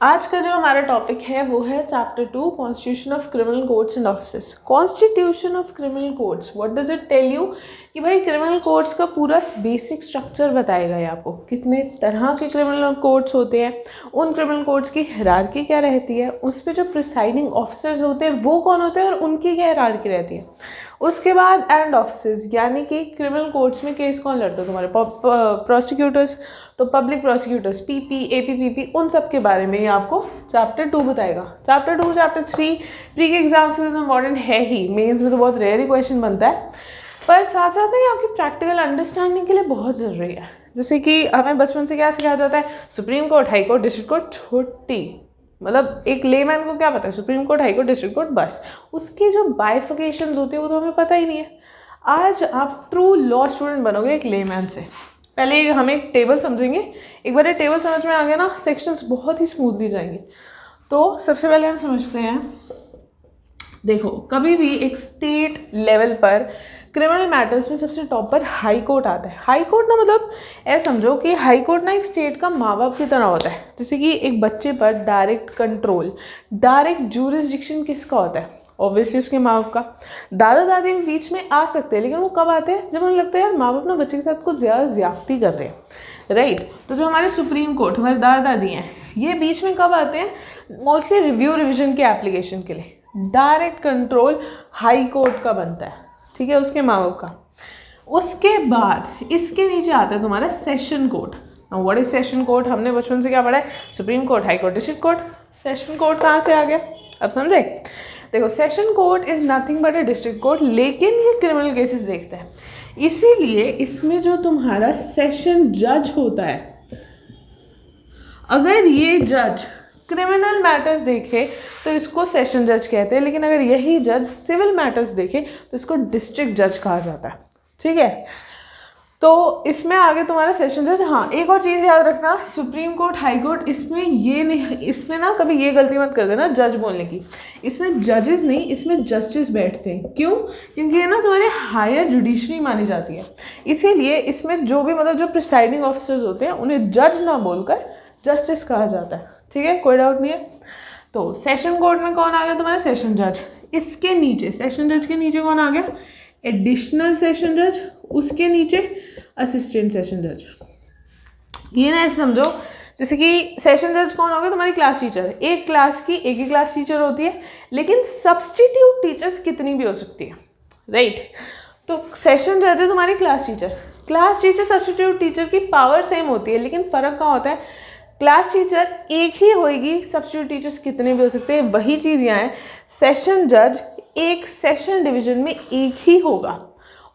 आज का जो हमारा टॉपिक है वो है chapter 2 constitution of criminal codes and offices. Constitution of criminal codes, what does it tell you कि भाई क्रिमिनल कोड्स का पूरा बेसिक स्ट्रक्चर बताएगा ये आपको, कितने तरह के क्रिमिनल कोड्स होते हैं, उन क्रिमिनल कोड्स की हायरार्की क्या रहती है, उस पर जो प्रिसाइडिंग ऑफिसर्स होते हैं वो कौन होते हैं और उनकी क्या हायरार्की रहती है। उसके बाद एंड ऑफिसर्स, यानी कि क्रिमिनल कोर्ट्स में केस कौन लड़ता है, तुम्हारे प्रोसिक्यूटर्स, तो पब्लिक प्रोसिक्यूटर्स, पीपी, एपीपीपी, उन सब के बारे में ये आपको चैप्टर 2 बताएगा। चैप्टर 2 चैप्टर 3 प्री के एग्जाम्स में तो इम्पॉर्टेंट है ही, मेंस में तो बहुत रेयर ही क्वेश्चन बनता है, पर साथ साथ ही आपकी प्रैक्टिकल अंडरस्टैंडिंग के लिए बहुत ज़रूरी है। जैसे कि हमें बचपन से क्या सिखाया जाता है, supreme court, high court, district court, छोटी, मतलब एक लेमैन को क्या पता है, supreme court, high court, district court, बस। उसकी जो बाइफिकेशंस होती है वो तो हमें पता ही नहीं है। आज आप ट्रू लॉ स्टूडेंट बनोगे एक लेमैन से। पहले हम एक टेबल समझेंगे, एक बार ये टेबल समझ में आ गया ना, सेक्शंस बहुत ही स्मूथली जाएंगे। तो सबसे पहले हम समझते हैं, देखो कभी भी एक स्टेट लेवल पर क्रिमिनल मैटर्स में सबसे टॉप पर हाई कोर्ट आता है। हाई कोर्ट ना मतलब ऐसा समझो कि हाई कोर्ट ना एक स्टेट का माँ बाप की तरह होता है। जैसे कि एक बच्चे पर डायरेक्ट कंट्रोल, डायरेक्ट जूरिसडिक्शन किसका होता है, ऑब्वियसली उसके माँ बाप का। दादा दादी भी बीच में आ सकते हैं, लेकिन वो कब आते हैं, जब उन्हें लगता है यार माँ बाप अपना बच्चे के साथ कुछ ज़्यादा ज्यादती कर रहे हैं, राइट। तो जो हमारे सुप्रीम कोर्ट, हमारे दादा दादी हैं, ये बीच में कब आते हैं, मोस्टली रिव्यू रिविजन के एप्लीकेशन के लिए। डायरेक्ट कंट्रोल हाई कोर्ट का बनता है, ठीक है, उसके माँ बाप का। उसके बाद इसके नीचे आता है तुम्हारा session court. What is session court, हमने बचपन से क्या पढ़ा है, supreme court, high court, district court. Session court कहाँ से आ गया, अब समझे। देखो session court is nothing but A district court, लेकिन ये क्रिमिनल केसेस देखता है, इसीलिए इसमें जो तुम्हारा सेशन जज होता है, अगर ये जज क्रिमिनल मैटर्स देखे तो इसको सेशन जज कहते हैं, लेकिन अगर यही जज सिविल मैटर्स देखे तो इसको डिस्ट्रिक्ट जज कहा जाता है, ठीक है। तो इसमें आगे तुम्हारा सेशन जज। हाँ, एक और चीज़ याद रखना, सुप्रीम कोर्ट, हाई कोर्ट, इसमें ये नहीं, इसमें ना कभी ये गलती मत कर देना जज बोलने की, इसमें जजेस नहीं, इसमें जस्टिस बैठते हैं। क्यों, क्योंकि ये ना तुम्हारे हायर जुडिशरी मानी जाती है, इसीलिए इसमें जो भी मतलब जो प्रिसाइडिंग ऑफिसर्स होते हैं उन्हें जज ना बोलकर जस्टिस कहा जाता है, ठीक है, कोई डाउट नहीं है। तो सेशन कोर्ट में कौन आ गया, तुम्हारा सेशन जज। इसके नीचे सेशन जज के नीचे कौन आ गया, एडिशनल सेशन जज, उसके नीचे असिस्टेंट सेशन जज। ये ना ऐसे समझो, जैसे कि सेशन जज कौन हो गया, तुम्हारी क्लास टीचर। एक क्लास की एक ही क्लास टीचर होती है, लेकिन सब्सटीट्यूट टीचर्स कितनी भी हो सकती है, राइट। तो सेशन जज है तुम्हारी class teacher. Class teacher substitute teacher की पावर सेम होती है, लेकिन फ़र्क कहाँ होता है, क्लास टीचर एक ही होएगी, सब्सटीट्यूट टीचर्स कितने भी हो सकते हैं। वही चीज़ यहाँ है, सेशन जज एक सेशन डिवीजन में एक ही होगा।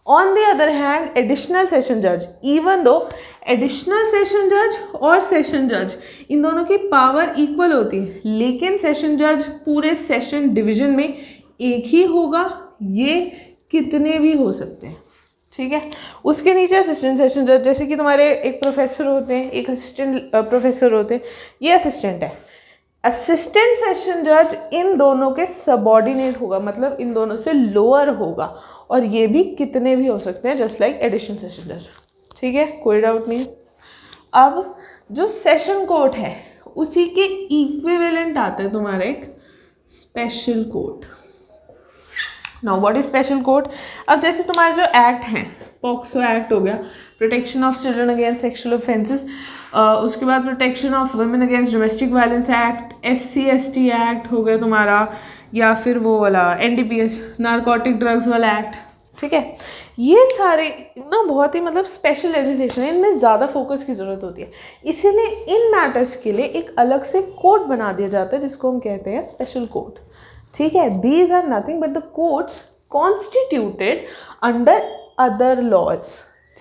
On the other hand additional session जज, इवन दो एडिशनल सेशन जज और सेशन जज इन दोनों की पावर इक्वल होती है, लेकिन सेशन जज पूरे सेशन डिवीजन में एक ही होगा, ये कितने भी हो सकते हैं, ठीक है। उसके नीचे असिस्टेंट सेशन जज, जैसे कि तुम्हारे एक प्रोफेसर होते हैं, एक असिस्टेंट प्रोफेसर होते हैं, ये असिस्टेंट है। असिस्टेंट सेशन जज इन दोनों के सबऑर्डिनेट होगा, मतलब इन दोनों से लोअर होगा, और ये भी कितने भी हो सकते हैं, जस्ट लाइक एडिशनल सेशन जज, ठीक है, कोई डाउट नहीं है। अब जो सेशन कोर्ट है उसी के इक्विवेलेंट आता है तुम्हारा एक special court. Now what is special court. अब जैसे तुम्हारे जो एक्ट हैं, पॉक्सो एक्ट हो गया, protection of children against sexual offences, उसके बाद protection of women against domestic violence act, SC/ST act हो गया तुम्हारा, या फिर वो वाला NDPS नारकोटिक ड्रग्स वाला एक्ट, ठीक है। ये सारे ना बहुत ही मतलब स्पेशल लेजिस्लेशन है, इनमें ज़्यादा फोकस की ज़रूरत होती है, इसीलिए इन मैटर्स के लिए एक अलग से कोर्ट बना दिया जाता है जिसको हम कहते हैं स्पेशल कोर्ट, ठीक है। These are nothing but the courts constituted under other laws,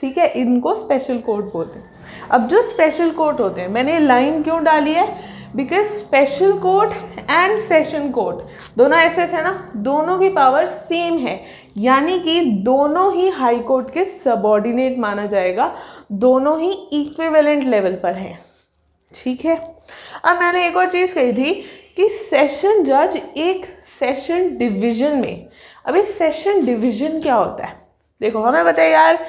ठीक है, इनको स्पेशल कोर्ट बोलते हैं। अब जो स्पेशल कोर्ट होते हैं, मैंने लाइन क्यों डाली है, because special court and session court दोनों ऐसे है ना, दोनों की पावर सेम है, यानी कि दोनों ही हाई कोर्ट के सबऑर्डिनेट माना जाएगा, दोनों ही इक्विवेलेंट लेवल पर हैं, ठीक है। अब मैंने एक और चीज़ कही थी कि सेशन जज एक सेशन डिवीजन में, अब इस सेशन डिवीजन क्या होता है, देखो हमें बताइए यार,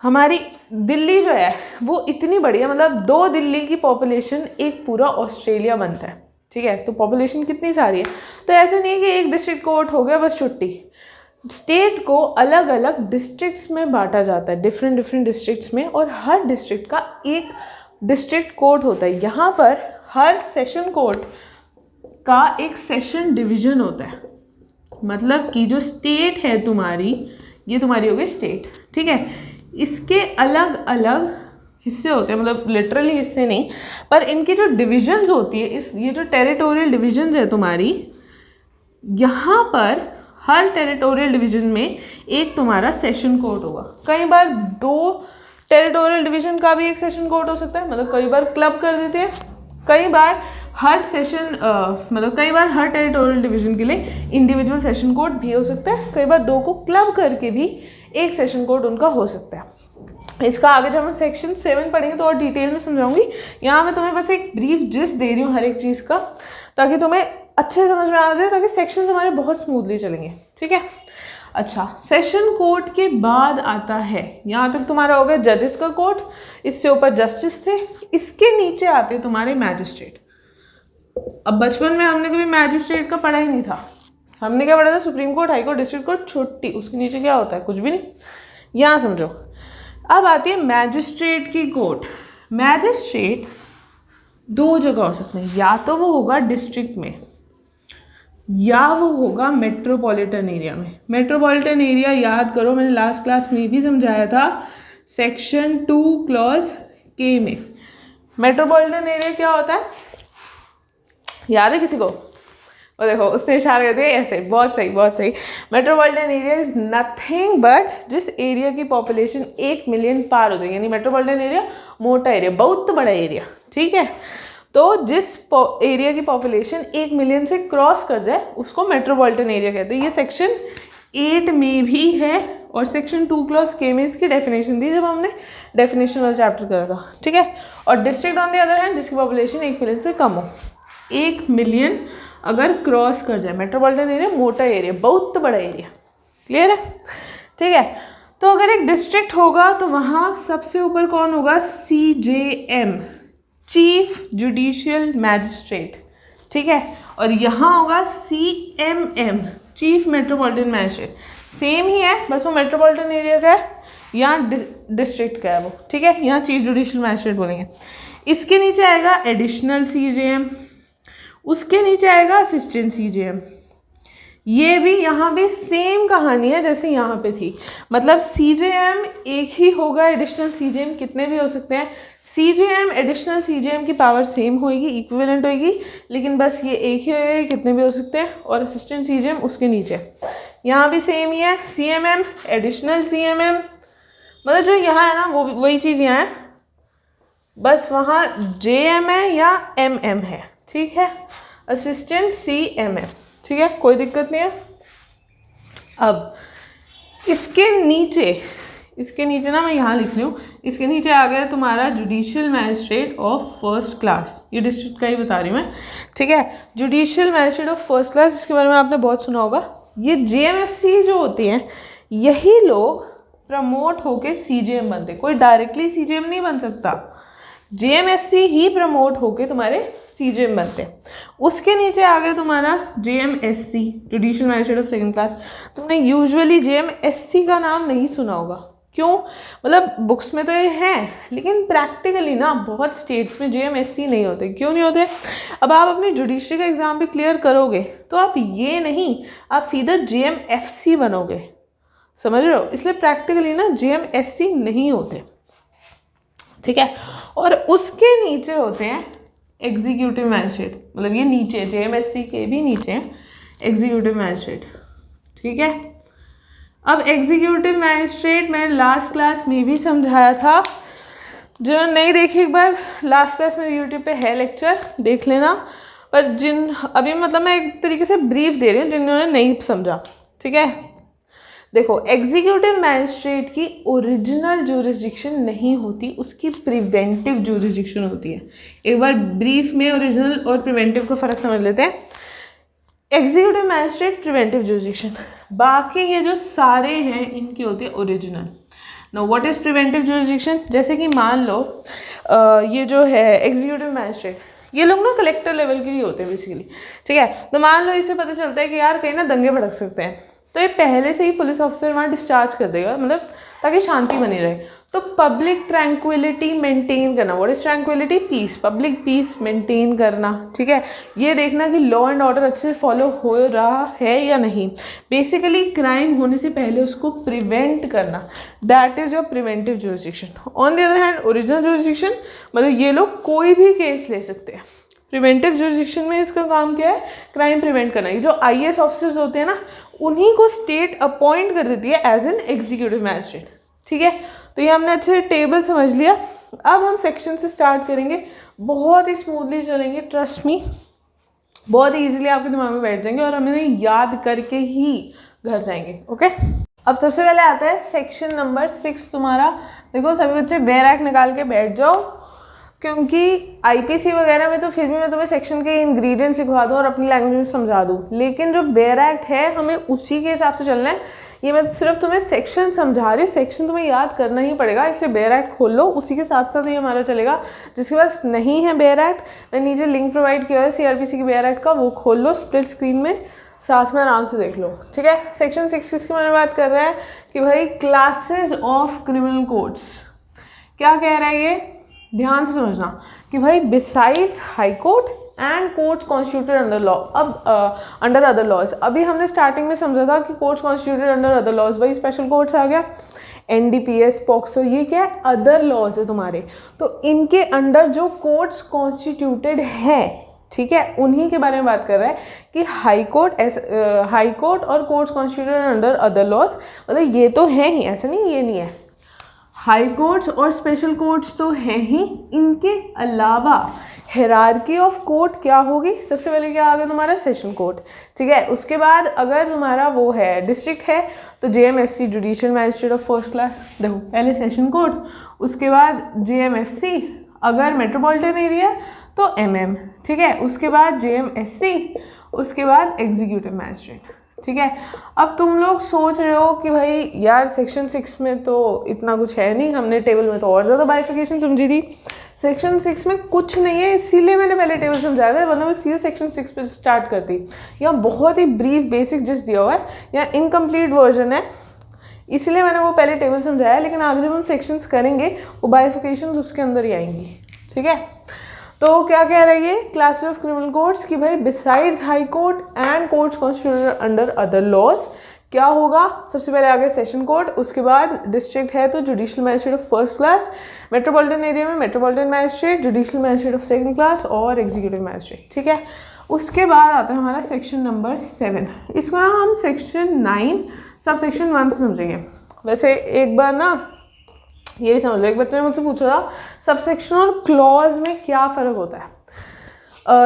हमारी दिल्ली जो है वो इतनी बड़ी है, मतलब 2 दिल्ली की पॉपुलेशन एक पूरा ऑस्ट्रेलिया बनता है, ठीक है। तो पॉपुलेशन कितनी सारी है, तो ऐसा नहीं है कि एक डिस्ट्रिक्ट कोर्ट हो गया बस छुट्टी। स्टेट को अलग अलग डिस्ट्रिक्ट्स में बांटा जाता है, डिफरेंट डिफरेंट डिस्ट्रिक्ट्स में, और हर डिस्ट्रिक्ट का एक डिस्ट्रिक्ट कोर्ट होता है। यहाँ पर हर सेशन कोर्ट का एक सेशन डिवीज़न होता है, मतलब कि जो स्टेट है तुम्हारी, ये तुम्हारी हो गई स्टेट, ठीक है, इसके अलग अलग हिस्से होते हैं, मतलब लिटरली हिस्से नहीं, पर इनकी जो डिविजन्स होती है, ये जो टेरिटोरियल डिविजन्स है तुम्हारी, यहाँ पर हर टेरिटोरियल डिवीजन में एक तुम्हारा सेशन कोर्ट होगा। कई बार 2 टेरिटोरियल डिवीजन का भी एक सेशन कोर्ट हो सकता है, मतलब कई बार क्लब कर देते हैं, कई बार हर सेशन मतलब कई बार हर टेरिटोरियल डिवीजन के लिए इंडिविजुअल सेशन कोर्ट भी हो सकता है, कई बार 2 को क्लब करके भी एक सेशन कोर्ट उनका हो सकता है। इसका आगे जब हम सेक्शन 7 पढ़ेंगे तो और डिटेल में समझाऊंगी। यहाँ मैं तुम्हें बस एक ब्रीफ जिस्ट दे रही हूँ हर एक चीज़ का, ताकि तुम्हें अच्छे समझ में आ जाए, ताकि सेक्शन हमारे बहुत स्मूथली चलेंगे, ठीक है। अच्छा, सेशन कोर्ट के बाद आता है, यहाँ तक तुम्हारा हो गया जजेस का कोर्ट, इससे ऊपर जस्टिस थे, इसके नीचे आते हैं तुम्हारे मैजिस्ट्रेट। अब बचपन में हमने कभी मैजिस्ट्रेट का पढ़ा ही नहीं था, हमने क्या पढ़ा था, supreme court, high court, district court, छुट्टी, उसके नीचे क्या होता है, कुछ भी नहीं। यहाँ समझो, अब आती है मैजिस्ट्रेट की कोर्ट। मैजिस्ट्रेट 2 जगह हो सकते हैं, या तो वो होगा डिस्ट्रिक्ट में या वो होगा मेट्रोपॉलिटन एरिया में। मेट्रोपॉलिटन एरिया याद करो, मैंने लास्ट क्लास में भी समझाया था, सेक्शन 2 क्लॉज के में। मेट्रोपॉलिटन एरिया क्या होता है, याद है किसी को? और देखो उसने इशारा कर दिया ऐसे, बहुत सही बहुत सही। Metropolitan area is nothing but जिस एरिया की पॉपुलेशन 1 मिलियन पार हो जाए, यानी मेट्रोपॉलिटन एरिया मोटा एरिया, बहुत बड़ा एरिया, ठीक है। तो जिस एरिया की पॉपुलेशन 1 मिलियन से क्रॉस कर जाए उसको मेट्रोपॉलिटन एरिया कहते हैं। ये सेक्शन 8 में भी है और सेक्शन 2 क्लॉज के में इसकी डेफिनेशन दी जब हमने डेफिनेशन वाला चैप्टर करा था, ठीक है। और district on the other hand जिसकी पॉपुलेशन 1 मिलियन से कम हो, 1 मिलियन अगर क्रॉस कर जाए। मेट्रोपॉलिटन एरिया मोटा एरिया, बहुत बड़ा एरिया, क्लियर है, ठीक है। तो अगर एक डिस्ट्रिक्ट होगा तो वहाँ सबसे ऊपर कौन होगा, CJM, चीफ जुडिशियल मैजिस्ट्रेट, ठीक है। और यहाँ होगा CMM, chief metropolitan magistrate, same ही है, बस वो मेट्रोपॉलिटन एरिया का है, यहाँ डिस्ट्रिक्ट का है वो, ठीक है। यहाँ चीफ जुडिशियल मैजिस्ट्रेट बोलेंगे। इसके नीचे आएगा एडिशनल CJM, उसके नीचे आएगा असिस्टेंट CJM। ये भी यहाँ भी सेम कहानी है जैसे यहाँ पे थी, मतलब CJM एक ही होगा, एडिशनल CJM कितने भी हो सकते हैं। CJM एडिशनल CJM की पावर सेम होगी, इक्विवेलेंट होगी, लेकिन बस ये एक ही होगा, कितने भी हो सकते हैं। और असिस्टेंट CJM उसके नीचे, यहाँ भी सेम ही है, CMM एडिशनल CMM, मतलब जो यहाँ है ना वो वही चीज़ यहाँ है, बस वहाँ JM है या MM है, ठीक है, असिस्टेंट CMM, ठीक है, कोई दिक्कत नहीं है। अब इसके नीचे ना मैं यहाँ लिख रही हूँ, इसके नीचे आ गया तुम्हारा judicial magistrate of first class, ये डिस्ट्रिक्ट का ही बता रही हूँ मैं, ठीक है। Judicial magistrate of first class, इसके बारे में आपने बहुत सुना होगा। ये JMFC जो होती हैं, यही लोग प्रमोट होके CJM बनते, कोई डायरेक्टली CJM नहीं बन सकता, JMFC ही प्रमोट होके तुम्हारे CJM बनते हैं। उसके नीचे आ गया तुम्हारा JMSC, judicial magistrate of second class. तुमने यूजुअली JMSC का नाम नहीं सुना होगा, क्यों, मतलब बुक्स में तो ये है, लेकिन प्रैक्टिकली ना बहुत स्टेट्स में JMSC नहीं होते। क्यों नहीं होते? अब आप अपनी जुडिशरी का एग्ज़ाम भी क्लियर करोगे तो आप ये नहीं, आप सीधा JMFC बनोगे, समझ रहे हो, इसलिए प्रैक्टिकली ना JMSC नहीं होते, ठीक है। और उसके नीचे होते हैं एग्जीक्यूटिव मैजिस्ट्रेट, मतलब ये नीचे JMSC के भी नीचे हैं एग्जीक्यूटिव मैजिस्ट्रेट, ठीक है। अब एग्जीक्यूटिव मैजिस्ट्रेट मैंने लास्ट क्लास में भी समझाया था, जो नहीं देखी एक बार लास्ट क्लास में यूट्यूब पे है लेक्चर, देख लेना। पर जिन अभी मतलब मैं एक तरीके से ब्रीफ दे रही हूँ जिन्होंने नहीं समझा, ठीक है। देखो, एग्जीक्यूटिव मैजिस्ट्रेट की ओरिजिनल ज्यूरिसडिक्शन नहीं होती, उसकी प्रिवेंटिव ज्यूरिसडिक्शन होती है। एक बार ब्रीफ में ओरिजिनल और प्रिवेंटिव का फ़र्क समझ लेते हैं। एग्जीक्यूटिव मैजिस्ट्रेट प्रिवेंटिव ज्यूरिसडिक्शन, बाकी ये जो सारे हैं इनकी होती है original. Know what is preventive jurisdiction, जैसे कि मान लो ये जो है एग्जीक्यूटिव मैजिस्ट्रेट, ये लोग ना कलेक्टर लेवल के ही होते हैं बेसिकली, ठीक है। तो मान लो इससे पता चलता है कि यार कहीं ना दंगे भड़क सकते हैं, तो ये पहले से ही पुलिस ऑफिसर वहाँ डिस्चार्ज कर देगा, मतलब ताकि शांति बनी रहे। तो पब्लिक ट्रैंक्विलिटी मेंटेन करना, what is tranquility, peace, public peace maintain करना, ठीक है। ये देखना कि लॉ एंड ऑर्डर अच्छे से फॉलो हो रहा है या नहीं, बेसिकली क्राइम होने से पहले उसको प्रिवेंट करना, that is your preventive jurisdiction. On the other hand original jurisdiction, मतलब ये लोग कोई भी केस ले सकते हैं। प्रिवेंटिव जुरिसडिक्शन में इसका काम क्या है, क्राइम प्रिवेंट करना। ये जो आईएएस ऑफिसर्स होते हैं ना, उन्हीं को स्टेट अपॉइंट कर देती है एज एन एग्जीक्यूटिव मैजिस्ट्रेट, ठीक है। तो ये हमने अच्छे से टेबल समझ लिया। अब हम सेक्शन से स्टार्ट करेंगे, बहुत ही स्मूथली चलेंगे, ट्रस्ट मी, बहुत ही ईजिली आपके दिमाग में बैठ जाएंगे और हमें याद करके ही घर जाएंगे, ओके। अब सबसे पहले आता है सेक्शन नंबर 6 तुम्हारा। देखो सभी बच्चे बेयर एक्ट निकाल के बैठ जाओ, क्योंकि आईपीसी वगैरह में तो फिर भी मैं तुम्हें सेक्शन के इंग्रेडिएंट्स लिखवा दूँ और अपनी लैंग्वेज में समझा दूँ, लेकिन जो बेयर एक्ट है हमें उसी के हिसाब से चलना है। ये मैं सिर्फ तुम्हें सेक्शन समझा रही हूँ, सेक्शन तुम्हें याद करना ही पड़ेगा, इसलिए बेयर एक्ट खोल लो, उसी के साथ साथ ये हमारा चलेगा। जिसके पास नहीं है बेयर एक्ट, मैं नीचे लिंक प्रोवाइड किया है सीआरपीसी की बेयर एक्ट का, वो खोल लो स्प्लिट स्क्रीन में, साथ में आराम से देख लो, ठीक है। सेक्शन 6 किसके बारे में बात कर रहा है कि भाई क्लासेस ऑफ क्रिमिनल कोड्स। क्या कह रहा है ये, ध्यान से समझना कि भाई besides high court and courts constituted under law, अब अंडर अदर लॉज। अभी हमने स्टार्टिंग में समझा था कि courts constituted under other laws, भाई स्पेशल कोर्ट्स आ गया, एनडीपीएस, पॉक्सो, ये क्या है, अदर लॉज है तुम्हारे। तो इनके अंडर जो कोर्ट्स कॉन्स्टिट्यूटेड है, ठीक है, उन्हीं के बारे में बात कर रहा है कि हाई कोर्ट और courts constituted under other laws, मतलब ये तो है ही, ऐसा नहीं ये नहीं है, हाई कोर्ट्स और स्पेशल कोर्ट्स तो हैं ही, इनके अलावा हायरार्की ऑफ कोर्ट क्या होगी, सबसे पहले क्या आ गया तुम्हारा सेशन कोर्ट, ठीक है। उसके बाद अगर तुम्हारा वो है डिस्ट्रिक्ट है तो JMFC judicial magistrate of first class, देखो पहले सेशन कोर्ट, उसके बाद जेएमएफसी, अगर मेट्रोपॉलिटन एरिया तो एमएम, ठीक है, उसके बाद जेएमएससी, उसके बाद एग्जीक्यूटिव मैजिस्ट्रेट, ठीक है। अब तुम लोग सोच रहे हो कि भाई यार सेक्शन 6 में तो इतना कुछ है नहीं, हमने टेबल में तो और ज़्यादा बाइफिकेशन समझी थी, सेक्शन 6 में कुछ नहीं है, इसीलिए मैंने पहले टेबल समझाया था, वरना मैं सीधे सेक्शन 6 पे स्टार्ट करती। यहाँ बहुत ही ब्रीफ बेसिक जिस दिया हुआ है, यहाँ इनकम्प्लीट वर्जन है, इसलिए मैंने वो पहले टेबल समझाया, लेकिन आगे जब हम सेक्शंस करेंगे वो बाइफिकेशन उसके अंदर ही आएंगी, ठीक है। तो क्या कह रही है क्लासेस ऑफ क्रिमिनल कोर्ट्स कि भाई besides high court and courts constituted under other laws क्या होगा, सबसे पहले आगे सेशन कोर्ट, उसके बाद डिस्ट्रिक्ट है तो judicial magistrate of first class, metropolitan area में metropolitan magistrate, judicial magistrate of second class और एग्जीक्यूटिव मैजिस्ट्रेट, ठीक है। उसके बाद आता है हमारा सेक्शन नंबर 7, इसको ना हम सेक्शन 9 सब सेक्शन 1 से समझेंगे। वैसे एक बार ना ये भी समझ लो, एक बच्चे ने मुझसे पूछा था सबसेक्शन और क्लॉज में क्या फ़र्क होता है।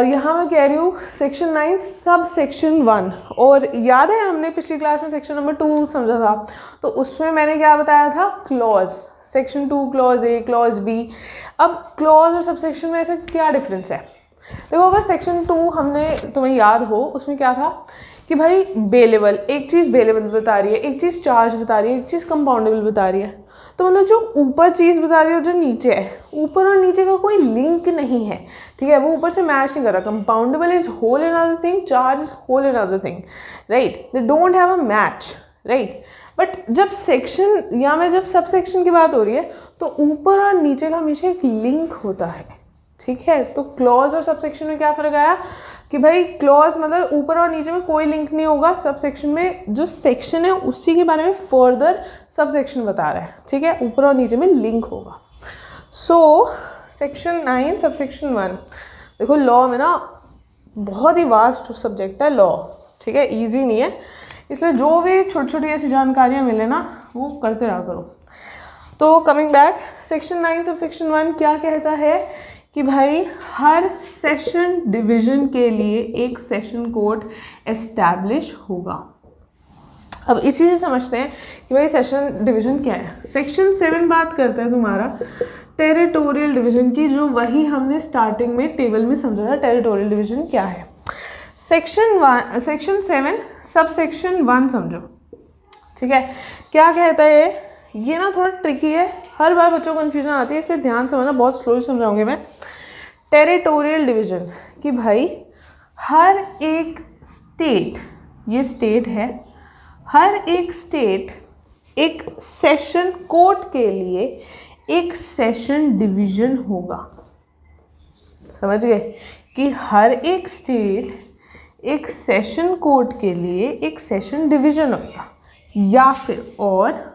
यहाँ मैं कह रही हूँ सेक्शन 9 सब सेक्शन 1, और याद है हमने पिछली क्लास में सेक्शन नंबर 2 समझा था, तो उसमें मैंने क्या बताया था, clause, section 2 clause A clause B. अब क्लॉज और सब सेक्शन में ऐसे क्या डिफरेंस है, देखो अगर सेक्शन 2 हमने तुम्हें याद हो, उसमें क्या था कि भाई बेलेबल, एक चीज़ बेलेबल बता रही है, एक चीज़ चार्ज बता रही है, एक चीज़ कंपाउंडेबल बता रही है। तो मतलब जो ऊपर चीज़ बता रही है और जो नीचे है, ऊपर और नीचे का कोई लिंक नहीं है, ठीक है, वो ऊपर से मैच नहीं कर रहा। Compoundable is whole in other thing, charge is whole in other thing, right, they don't have a match, right. But जब सेक्शन या में जब सब सेक्शन की बात हो रही है तो ऊपर और नीचे का हमेशा एक लिंक होता है, ठीक है। तो क्लॉज और सब सेक्शन में क्या फ़र्क आया कि भाई क्लॉज मतलब ऊपर और नीचे में कोई लिंक नहीं होगा, सब सेक्शन में जो सेक्शन है उसी के बारे में फर्दर सब सेक्शन बता रहा है, ठीक है, ऊपर और नीचे में लिंक होगा। सो सेक्शन 9 सब सेक्शन 1, देखो लॉ में ना बहुत ही वास्ट सब्जेक्ट है लॉ, ठीक है, ईजी नहीं है, इसलिए जो भी छोटी छोटी ऐसी जानकारियाँ मिले ना वो करते रहा करो। तो coming back, section 9 sub section 1 क्या कहता है कि भाई हर सेशन डिवीज़न के लिए एक सेशन कोर्ट एस्टैब्लिश होगा। अब इसी से समझते हैं कि भाई सेशन डिवीज़न क्या है। सेक्शन 7 बात करता है तुम्हारा टेरिटोरियल डिवीज़न की, जो वही हमने स्टार्टिंग में टेबल में समझा था टेरिटोरियल डिवीज़न क्या है। सेक्शन 7 सब सेक्शन 1 समझो, ठीक है। क्या कहता है ये ना थोड़ा ट्रिकी है, हर बार बच्चों को कन्फ्यूजन आती है, इसलिए ध्यान से समझना, बहुत स्लोली समझाऊंगी मैं। टेरिटोरियल डिवीजन कि भाई हर एक स्टेट, ये स्टेट है, हर एक स्टेट एक सेशन कोर्ट के लिए एक सेशन डिवीजन होगा। समझ गए कि हर एक स्टेट एक सेशन कोर्ट के लिए एक सेशन डिवीजन होगा, या फिर और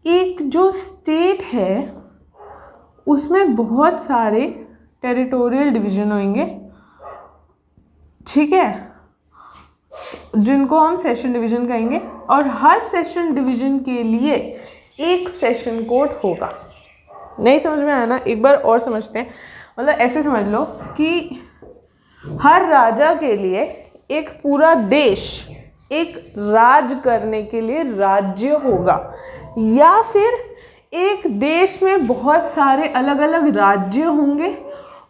एक जो स्टेट है उसमें बहुत सारे टेरिटोरियल डिवीजन होंगे, ठीक है, जिनको हम सेशन डिवीजन कहेंगे, और हर सेशन डिवीजन के लिए एक सेशन कोर्ट होगा। नहीं समझ में आया ना? एक बार और समझते हैं। मतलब ऐसे समझ लो कि हर राजा के लिए एक पूरा देश एक राज करने के लिए राज्य होगा, या फिर एक देश में बहुत सारे अलग अलग राज्य होंगे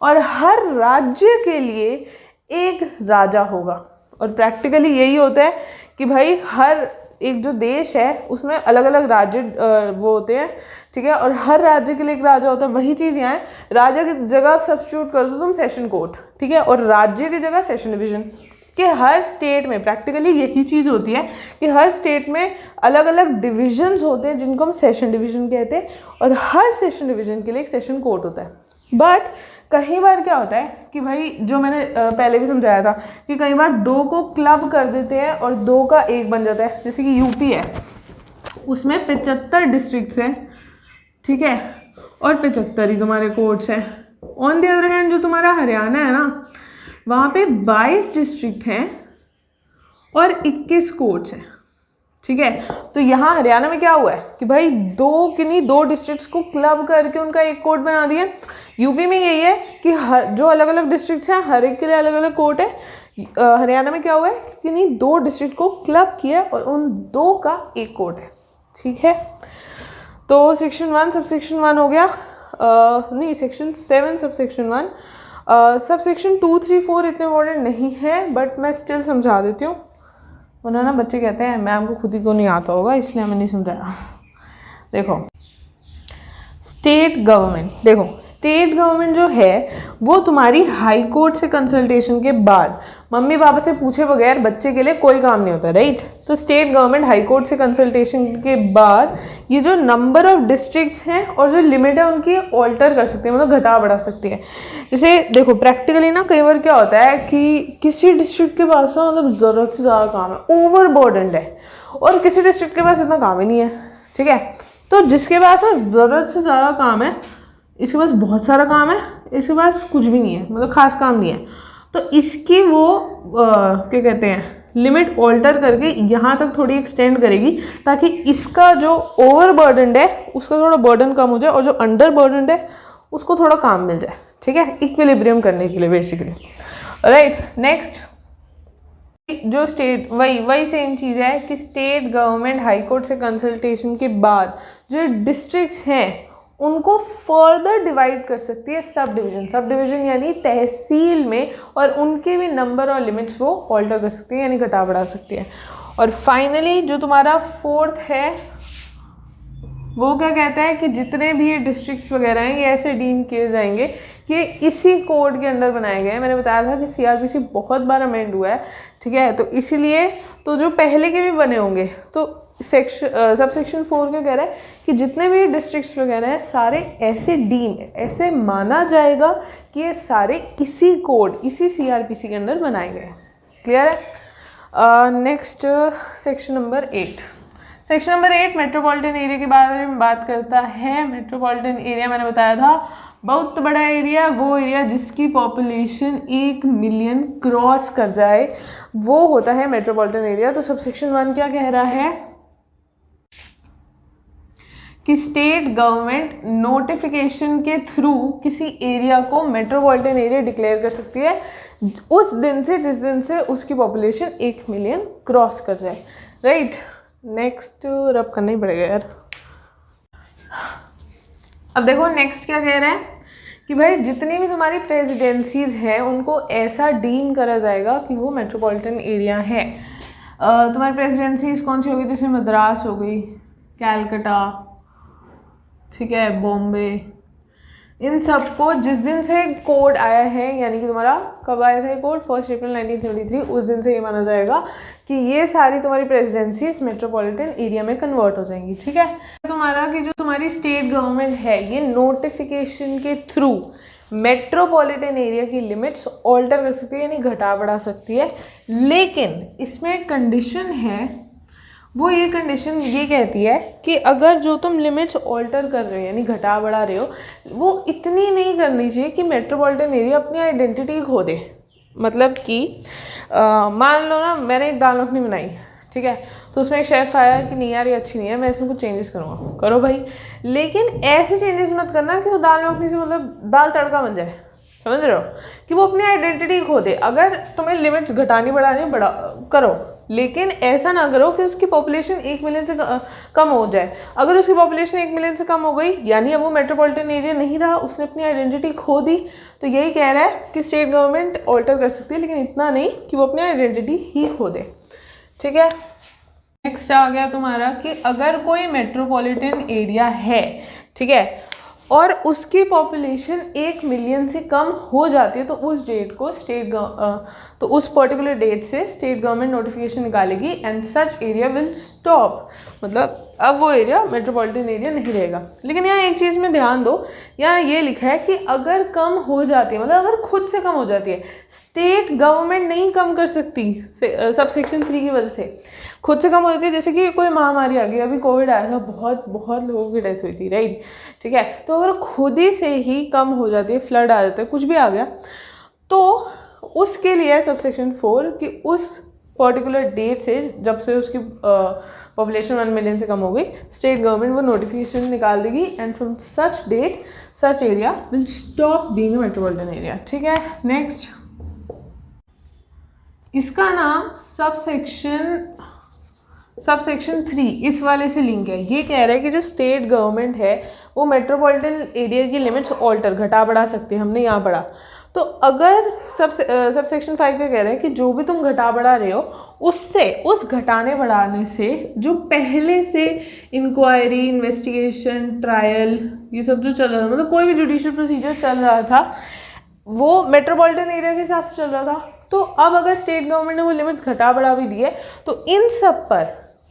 और हर राज्य के लिए एक राजा होगा। और प्रैक्टिकली यही होता है कि भाई हर एक जो देश है उसमें अलग अलग राज्य वो होते हैं, ठीक है, और हर राज्य के लिए एक राजा होता है। वही चीज़ यहाँ है, राजा की जगह आप सब्स्टिट्यूट कर दो तुम सेशन कोर्ट, ठीक है, और राज्य की जगह सेशन डिवीजन। कि हर स्टेट में प्रैक्टिकली यही चीज़ होती है कि हर स्टेट में अलग अलग डिविजन्स होते हैं जिनको हम सेशन डिवीजन कहते हैं, और हर सेशन डिवीजन के लिए एक सेशन कोर्ट होता है। बट कई बार क्या होता है कि भाई जो मैंने पहले भी समझाया था कि कई बार दो को क्लब कर देते हैं और दो का एक बन जाता है। जैसे कि यूपी है, उसमें 75 डिस्ट्रिक्ट्स हैं, ठीक है, और 75 ही तुम्हारे कोर्ट्स हैं। ऑन द अदर हैंड जो तुम्हारा हरियाणा है ना, वहाँ पे 22 डिस्ट्रिक्ट हैं और 21 कोर्ट्स हैं, ठीक है। तो यहाँ हरियाणा में क्या हुआ है कि भाई दो डिस्ट्रिक्ट्स को क्लब करके उनका एक कोर्ट बना दिया। यूपी में यही है कि जो अलग अलग डिस्ट्रिक्ट्स हैं हर एक के लिए अलग अलग कोर्ट है। हरियाणा में क्या हुआ है कि नहीं, 2 डिस्ट्रिक्ट को क्लब किया और उन 2 का एक कोर्ट है, ठीक है। तो सेक्शन 1 सबसेक्शन 1 हो गया, नहीं सेक्शन 7 सबसेक्शन 1। सबसेक्शन 2, 3, 4 इतने इम्पोर्टेंट नहीं है, बट मैं स्टिल समझा देती हूँ। उन्होंने बच्चे कहते हैं मैम को खुद ही को नहीं आता होगा इसलिए हमें नहीं समझाया। देखो स्टेट गवर्नमेंट, देखो स्टेट गवर्नमेंट जो है वो तुम्हारी हाई कोर्ट से कंसल्टेशन के बाद मम्मी पापा से पूछे बगैर बच्चे के लिए कोई काम नहीं होता, राइट। तो स्टेट गवर्नमेंट हाई कोर्ट से कंसल्टेशन के बाद ये जो नंबर ऑफ डिस्ट्रिक्ट्स हैं और जो लिमिट है उनकी ऑल्टर कर सकती है, मतलब घटा बढ़ा सकती है। जैसे देखो प्रैक्टिकली ना कई बार क्या होता है कि किसी डिस्ट्रिक्ट के पास ना मतलब ज़रूरत से ज़्यादा काम है, ओवर बर्डन्ड है, और किसी डिस्ट्रिक्ट के पास इतना काम ही नहीं है, ठीक है। तो जिसके पास ना ज़रूरत से ज़्यादा काम है, इसके पास बहुत सारा काम है, इसके पास कुछ भी नहीं है, मतलब खास काम नहीं है, तो इसकी वो क्या कहते हैं लिमिट ऑल्टर करके यहाँ तक थोड़ी एक्सटेंड करेगी ताकि इसका जो ओवर बर्डन्ड है उसका थोड़ा बर्डन कम हो जाए और जो अंडर बर्डन्ड है उसको थोड़ा काम मिल जाए, ठीक है, इक्विलिब्रियम करने के लिए बेसिकली, राइट। नेक्स्ट जो स्टेट वही सेम चीज़ है कि स्टेट गवर्नमेंट हाई कोर्ट से कंसल्टेशन के बाद जो डिस्ट्रिक्ट्स हैं उनको फर्दर डिवाइड कर सकती है सब डिवीजन यानी तहसील में, और उनके भी नंबर और लिमिट्स वो ऑल्टर कर सकती है यानी घटा बढ़ा सकती है। और फाइनली जो तुम्हारा 4th है वो क्या कहता है कि जितने भी ये डिस्ट्रिक्ट्स वगैरह हैं ये ऐसे डीम किए जाएंगे कि इसी कोड के अंडर बनाए गए हैं। मैंने बताया था कि सीआरपीसी बहुत बार अमेंड हुआ है, ठीक है, तो इसीलिए तो जो पहले के भी बने होंगे तो सबसेक्शन 4 क्या कह रहा है कि जितने भी डिस्ट्रिक्ट्स वगैरह हैं सारे ऐसे डीम ऐसे माना जाएगा कि ये सारे इसी कोड इसी सीआरपीसी के अंदर बनाए गए हैं। क्लियर है। Next section number 8। Section number 8 metropolitan area के बारे में बात करता है। मेट्रोपॉलिटन एरिया मैंने बताया था बहुत बड़ा एरिया, वो एरिया जिसकी पॉपुलेशन 1 मिलियन क्रॉस कर जाए वो होता है मेट्रोपॉलिटन एरिया। तो सबसेक्शन 1 क्या कह रहा है कि स्टेट गवर्नमेंट नोटिफिकेशन के थ्रू किसी एरिया को मेट्रोपॉलिटन एरिया डिक्लेयर कर सकती है उस दिन से जिस दिन से उसकी पॉपुलेशन 1 मिलियन क्रॉस कर जाए, राइट। नेक्स्ट रब करना ही पड़ेगा यार। अब देखो नेक्स्ट क्या कह रहा है कि भाई जितनी भी तुम्हारी प्रेसिडेंसीज हैं उनको ऐसा डीम करा जाएगा कि वो मेट्रोपॉलिटन एरिया है। तुम्हारी प्रेसिडेंसीज कौन सी होगी, जैसे मद्रास हो गई, कैलकटा, ठीक है, बॉम्बे, इन सबको जिस दिन से कोड आया है, यानी कि तुम्हारा कब आया था ये कोड, 1 अप्रैल 1973, उस दिन से ये माना जाएगा कि ये सारी तुम्हारी प्रेसिडेंसीज मेट्रोपॉलिटन एरिया में कन्वर्ट हो जाएंगी। ठीक है, तुम्हारा कि जो तुम्हारी स्टेट गवर्नमेंट है ये नोटिफिकेशन के थ्रू मेट्रोपॉलिटन एरिया की लिमिट्स ऑल्टर कर सकती है, यानी घटा बढ़ा सकती है, लेकिन इसमें एक कंडीशन है। वो ये कंडीशन ये कहती है कि अगर जो तुम लिमिट्स ऑल्टर कर रहे हो यानी घटा बढ़ा रहे हो, वो इतनी नहीं करनी चाहिए कि मेट्रोपॉलिटन एरिया अपनी आइडेंटिटी खो दे। मतलब कि मान लो ना, मैंने एक दाल मखनी बनाई, ठीक है, तो उसमें एक शेफ़ आया कि नहीं यार ये अच्छी नहीं है, मैं इसमें कुछ चेंजेस करूँगा, करो भाई, लेकिन ऐसे चेंजेस मत करना कि वो दाल मखनी से मतलब दाल तड़का बन जाए, समझ रहे हो, कि वो अपनी आइडेंटिटी खो दे। अगर तुम्हें लिमिट्स घटानी बढ़ानी बड़ा करो, लेकिन ऐसा ना करो कि उसकी पॉपुलेशन 1 मिलियन से कम हो जाए। अगर उसकी पॉपुलेशन 1 मिलियन से कम हो गई यानी अब वो मेट्रोपॉलिटन एरिया नहीं रहा, उसने अपनी आइडेंटिटी खो दी। तो यही कह रहा है कि स्टेट गवर्नमेंट ऑल्टर कर सकती है, लेकिन इतना नहीं कि वो अपनी आइडेंटिटी ही खो दे। ठीक है, नेक्स्ट आ गया तुम्हारा कि अगर कोई मेट्रोपॉलिटन एरिया है, ठीक है, और उसकी पॉपुलेशन 1 मिलियन से कम हो जाती है, तो उस डेट को तो उस पर्टिकुलर डेट से स्टेट गवर्नमेंट नोटिफिकेशन निकालेगी and such area will stop. मतलब अब वो एरिया मेट्रोपॉलिटन एरिया नहीं रहेगा। लेकिन यहाँ एक चीज़ में ध्यान दो, यहाँ ये लिखा है कि अगर कम हो जाती है, मतलब अगर खुद से कम हो जाती है, स्टेट गवर्नमेंट नहीं कम कर सकती सब सेक्शन 3 की वजह से, खुद से कम हो जाती है। जैसे कि कोई महामारी आ गई, अभी कोविड आया था, बहुत लोगों की डेथ हुई थी, राइट, ठीक है, तो अगर खुद ही से ही कम हो जाती है, फ्लड आ जाता है, कुछ भी आ गया, तो उसके लिए सब सेक्शन 4 कि उस पर्टिकुलर डेट से, जब से उसकी पॉपुलेशन 1 मिलियन से कम हो गई, स्टेट गवर्नमेंट वो नोटिफिकेशन निकाल देगी and from such date such area will stop being a metropolitan area. ठीक है, नेक्स्ट, इसका नाम सबसेक्शन 3 इस वाले से लिंक है। ये कह रहा है कि जो स्टेट गवर्नमेंट है वो मेट्रोपॉलिटन एरिया की लिमिट्स ऑल्टर घटा बढ़ा सकती है, हमने यहाँ पढ़ा। तो अगर सबसेक्शन 5 का कह रहा है कि जो भी तुम घटा बढ़ा रहे हो, उससे उस घटाने बढ़ाने से जो पहले से इंक्वायरी, इन्वेस्टिगेशन, ट्रायल, ये सब जो चल रहा था, मतलब कोई भी जुडिशियल प्रोसीजर चल रहा था, वो मेट्रोपॉलिटन एरिया के हिसाब से चल रहा था। तो अब अगर स्टेट गवर्नमेंट ने वो लिमिट्स घटा बढ़ा भी दी है, तो इन सब पर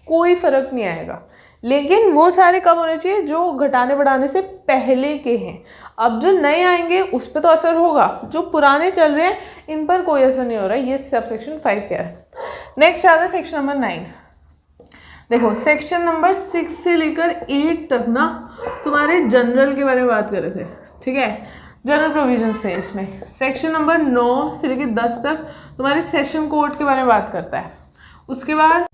कोई फर्क नहीं आएगा, लेकिन वो सारे कब होने चाहिए जो घटाने बढ़ाने से पहले के हैं। अब जो नए आएंगे उस पर तो असर होगा, जो पुराने चल रहे हैं इन पर कोई असर नहीं हो रहा है। ये सबसेक्शन 5 कह रहा है। नेक्स्ट आता है सेक्शन नंबर 9। देखो, सेक्शन नंबर 6 से लेकर 8 तक ना तुम्हारे जनरल के बारे में बात कर रहे थे, ठीक है, जनरल प्रोविजंस थे इसमें। सेक्शन नंबर 9 से लेकर 10 तक तुम्हारे सेशन कोर्ट के बारे में बात करता है। उसके बाद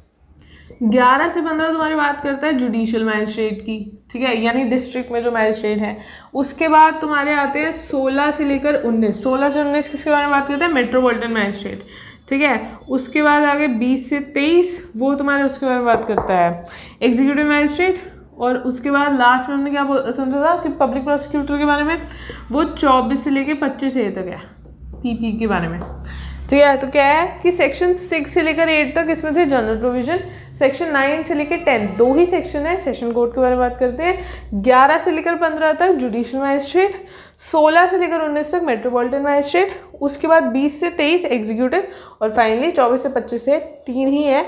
11 से 15 तुम्हारी बात करता है जुडिशियल मैजिस्ट्रेट की, ठीक है, यानी डिस्ट्रिक्ट में जो मैजिस्ट्रेट हैं। उसके बाद तुम्हारे आते हैं 16 से लेकर 19, 16 से 19 किसके बारे में बात करता है, मेट्रोपॉलिटन मैजिस्ट्रेट, ठीक है। उसके बाद आगे 20 से 23 वो तुम्हारे उसके बारे में बात करता है एग्जीक्यूटिव मैजिस्ट्रेट। और उसके बाद लास्ट में हमने क्या समझा था कि पब्लिक प्रोसिक्यूटर के बारे में, वो 24 से लेकर 25 ए तक है पीपी के बारे में, ठीक है। तो क्या है कि सेक्शन 6 से लेकर 8 तक इसमें थे जनरल प्रोविजन। सेक्शन 9 से लेकर 10 दो ही सेक्शन है, सेशन कोर्ट के बारे में बात करते हैं। 11 से लेकर 15 तक जुडिशियल मैजिस्ट्रेट, 16 से लेकर 19 तक मेट्रोपॉलिटन मैजिस्ट्रेट, उसके बाद 20 से 23 एग्जीक्यूटिव, और फाइनली 24 से 25 से 3 ही है।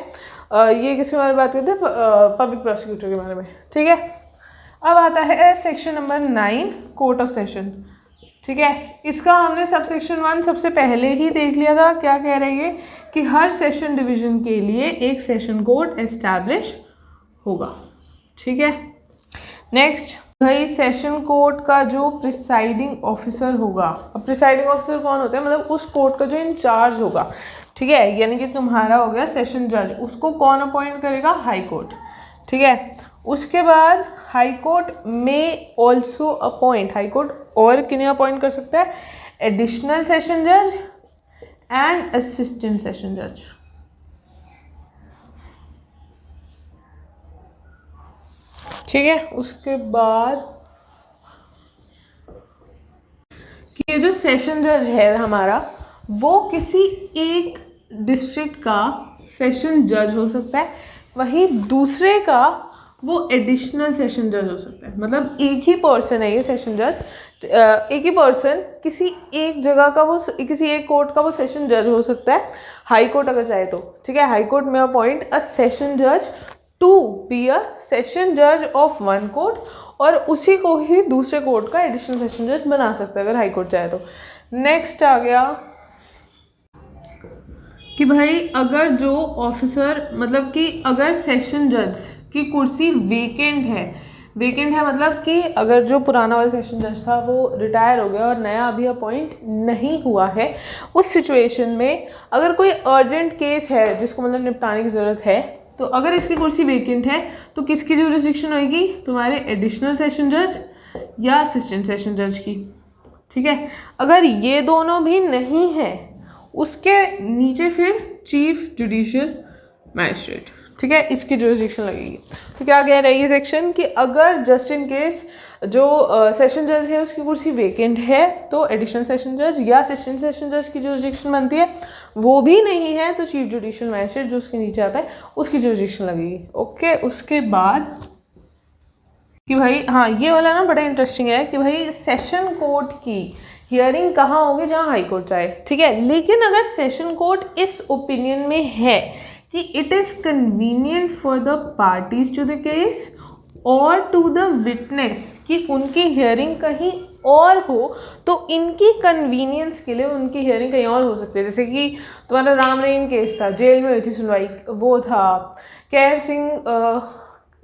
ये किसके बारे में बात करते हैं, पब्लिक प्रोसिक्यूटर के बारे में, ठीक है। अब आता है section number 9 court of session, ठीक है। इसका हमने सब सेक्शन 1 सबसे पहले ही देख लिया था। क्या कह रही है कि हर सेशन डिवीजन के लिए एक सेशन कोर्ट एस्टैब्लिश होगा, ठीक है। नेक्स्ट भाई, सेशन कोर्ट का जो प्रिसाइडिंग ऑफिसर होगा, अब प्रिसाइडिंग ऑफिसर कौन होता है, मतलब उस कोर्ट का जो इंचार्ज होगा, ठीक है, यानी कि तुम्हारा हो गया सेशन जज, उसको कौन अपॉइंट करेगा, हाई कोर्ट, ठीक है। उसके बाद हाई कोर्ट में ऑल्सो अपॉइंट, हाई कोर्ट और किन्हें अपॉइंट कर सकता है, एडिशनल सेशन जज एंड असिस्टेंट सेशन जज, ठीक है। उसके बाद कि ये जो सेशन जज है हमारा, वो किसी एक डिस्ट्रिक्ट का सेशन जज हो सकता है, वहीं दूसरे का वो एडिशनल सेशन जज हो सकता है। मतलब एक ही पर्सन है ये सेशन जज, एक ही पर्सन किसी एक जगह का वो, किसी एक कोर्ट का वो सेशन जज हो सकता है, हाई कोर्ट अगर चाहे तो, ठीक है। हाई कोर्ट में अपॉइंट अ सेशन जज टू बी अ सेशन जज ऑफ वन कोर्ट, और उसी को ही दूसरे कोर्ट का एडिशनल सेशन जज बना सकता है अगर हाई कोर्ट चाहे तो। नेक्स्ट आ गया कि भाई अगर जो ऑफिसर, मतलब कि अगर सेशन जज की कुर्सी वेकेंट है मतलब कि अगर जो पुराना वाला सेशन जज था वो रिटायर हो गया और नया अभी अपॉइंट नहीं हुआ है, उस सिचुएशन में अगर कोई अर्जेंट केस है जिसको मतलब निपटाने की ज़रूरत है, तो अगर इसकी कुर्सी वेकेंट है तो किसकी ज्यूरिसडिक्शन होगी? तुम्हारे एडिशनल सेशन जज या असिस्टेंट सेशन जज की, ठीक है। अगर ये दोनों भी नहीं है उसके नीचे फिर चीफ जुडिशियल मैजिस्ट्रेट, ठीक है, इसकी जुरिसडिक्शन लगेगी। तो क्या कह रही है सेक्शन कि अगर जस्ट इन केस जो सेशन जज है उसकी कुर्सी वेकेंट है तो एडिशनल सेशन जज या असिस्टेंट सेशन जज की जुरिसडिक्शन बनती है, वो भी नहीं है तो चीफ जुडिशियल मैजिस्ट्रेट जो उसके नीचे आता है उसकी जुरिसडिक्शन लगेगी। ओके, उसके बाद कि भाई हाँ ये वाला ना बड़ा इंटरेस्टिंग है कि भाई सेशन कोर्ट की हियरिंग कहाँ होगी? जहाँ हाई कोर्ट चाहे, ठीक है। लेकिन अगर सेशन कोर्ट इस ओपिनियन में है कि it is convenient for the parties to the case और टू द विटनेस कि उनकी हियरिंग कहीं और हो, तो इनकी कन्वीनियंस के लिए उनकी हियरिंग कहीं और हो सकती है। जैसे कि तुम्हारा राम रहीम केस था, जेल में हुई थी सुनवाई, वो था कैर सिंह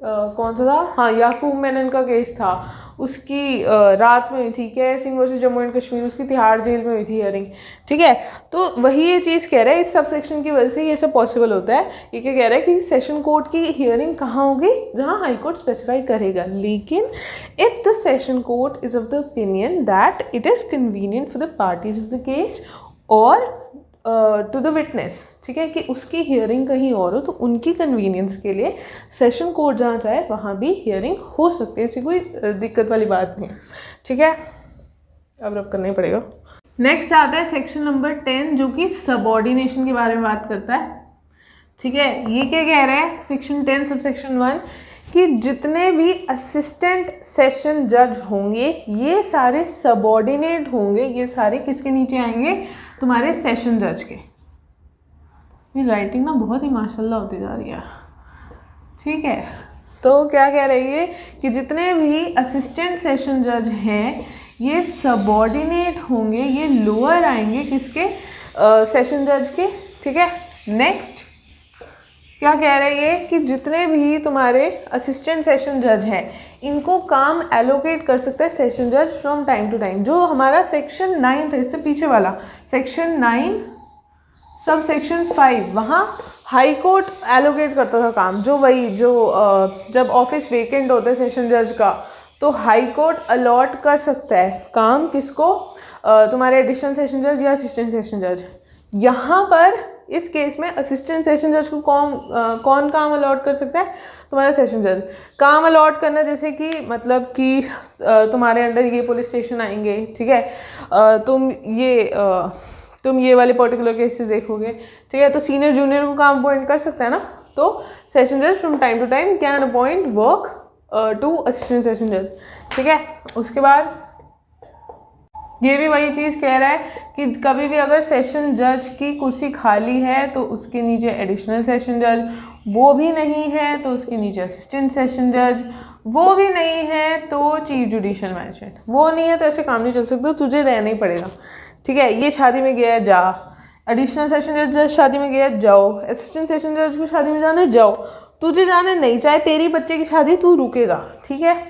कौन सा था, हाँ याकूब मेनन का केस था, उसकी रात में हुई थी। कैर सिंह वर्सेस जम्मू एंड कश्मीर, उसकी तिहाड़ जेल में हुई थी हियरिंग, ठीक है। तो वही ये चीज़ कह रहा है, इस सब सेक्शन की वजह से ये सब पॉसिबल होता है। ये क्या कह रहा है कि सेशन कोर्ट की हियरिंग कहाँ होगी? जहाँ हाई कोर्ट स्पेसिफाई करेगा। लेकिन if the session court is of the opinion that it is convenient for the parties of the case और टू द विटनेस, ठीक है, कि उसकी हियरिंग कहीं और हो, तो उनकी कन्वीनियंस के लिए सेशन कोर्ट जहाँ चाहे वहाँ भी हियरिंग हो सकती है। ऐसी कोई दिक्कत वाली बात नहीं, ठीक है। अब रब करना ही पड़ेगा। नेक्स्ट आता है सेक्शन नंबर 10 जो कि सबऑर्डिनेशन के बारे में बात करता है, ठीक है। ये क्या कह रहा है सेक्शन 10 सब सेक्शन 1 कि जितने भी असिस्टेंट सेशन जज होंगे ये सारे सबऑर्डिनेट होंगे, ये सारे किसके नीचे आएंगे? तुम्हारे सेशन जज के। ये राइटिंग ना बहुत ही माशाल्लाह होती जा रही है, ठीक है। तो क्या कह रही है कि जितने भी असिस्टेंट सेशन जज हैं ये सबऑर्डिनेट होंगे, ये लोअर आएंगे किसके? सेशन जज के, ठीक है। नेक्स्ट क्या कह रही है कि जितने भी तुम्हारे असिस्टेंट सेशन जज हैं इनको काम एलोकेट कर सकता है सेशन जज फ्रॉम टाइम टू टाइम। जो हमारा सेक्शन 9 था, इससे पीछे वाला सेक्शन 9 सब सेक्शन 5, वहाँ हाई कोर्ट एलोकेट करता था काम, जो वही जो जब ऑफिस वेकेंट होता है सेशन जज का तो हाई कोर्ट अलॉट कर सकता है काम किसको? तुम्हारे एडिशनल सेशन जज या असिस्टेंट सेशन जज। यहाँ पर इस केस में असिस्टेंट सेशन जज को कौन काम अलॉट कर सकता है? तुम्हारा सेशन जज। काम अलॉट करना जैसे कि मतलब कि तुम्हारे अंडर ये पुलिस स्टेशन आएंगे, ठीक है, तुम ये वाले पर्टिकुलर केसेस देखोगे, ठीक है, तो सीनियर जूनियर को काम अपॉइंट कर सकता है ना। तो सेशन जज from time to time can appoint work to assistant session जज, ठीक है। उसके बाद ये भी वही चीज़ कह रहा है कि कभी भी अगर सेशन जज की कुर्सी खाली है तो उसके नीचे एडिशनल सेशन जज, वो भी नहीं है तो उसके नीचे असिस्टेंट सेशन जज, वो भी नहीं है तो चीफ जुडिशियल मैजिस्ट्रेट। वो नहीं है तो ऐसे काम नहीं चल सकता, तुझे रहना ही पड़ेगा, ठीक है। ये शादी में गया जा, एडिशनल सेशन जज शादी में गया जाओ, असिस्टेंट सेशन जज को शादी में जाना जाओ, तुझे जाना नहीं, चाहे तेरी बच्चे की शादी तू रुकेगा, ठीक है।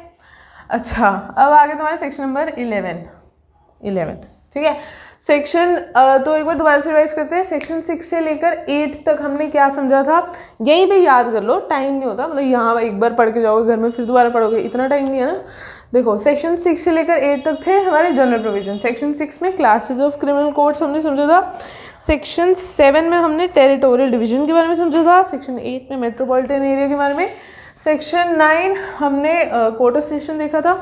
अच्छा, अब आगे तुम्हारा सेक्शन नंबर 11, ठीक है। सेक्शन तो एक बार दोबारा से रिवाइज करते हैं। सेक्शन 6 से लेकर 8 तक हमने क्या समझा था, यहीं पे याद कर लो, टाइम नहीं होता, मतलब यहाँ एक बार पढ़ के जाओगे घर में फिर दोबारा पढ़ोगे, इतना टाइम नहीं है ना। देखो सेक्शन 6 से लेकर 8 तक थे हमारे जनरल प्रोविजन। सेक्शन 6 में क्लासेस ऑफ क्रिमिनल कोड्स हमने समझा था। सेक्शन 7 में हमने टेरिटोरियल डिवीजन के बारे में समझा था। सेक्शन 8 में मेट्रोपॉलिटन एरिया के बारे में। सेक्शन 9 हमने कोर्ट ऑफ सेशन देखा था।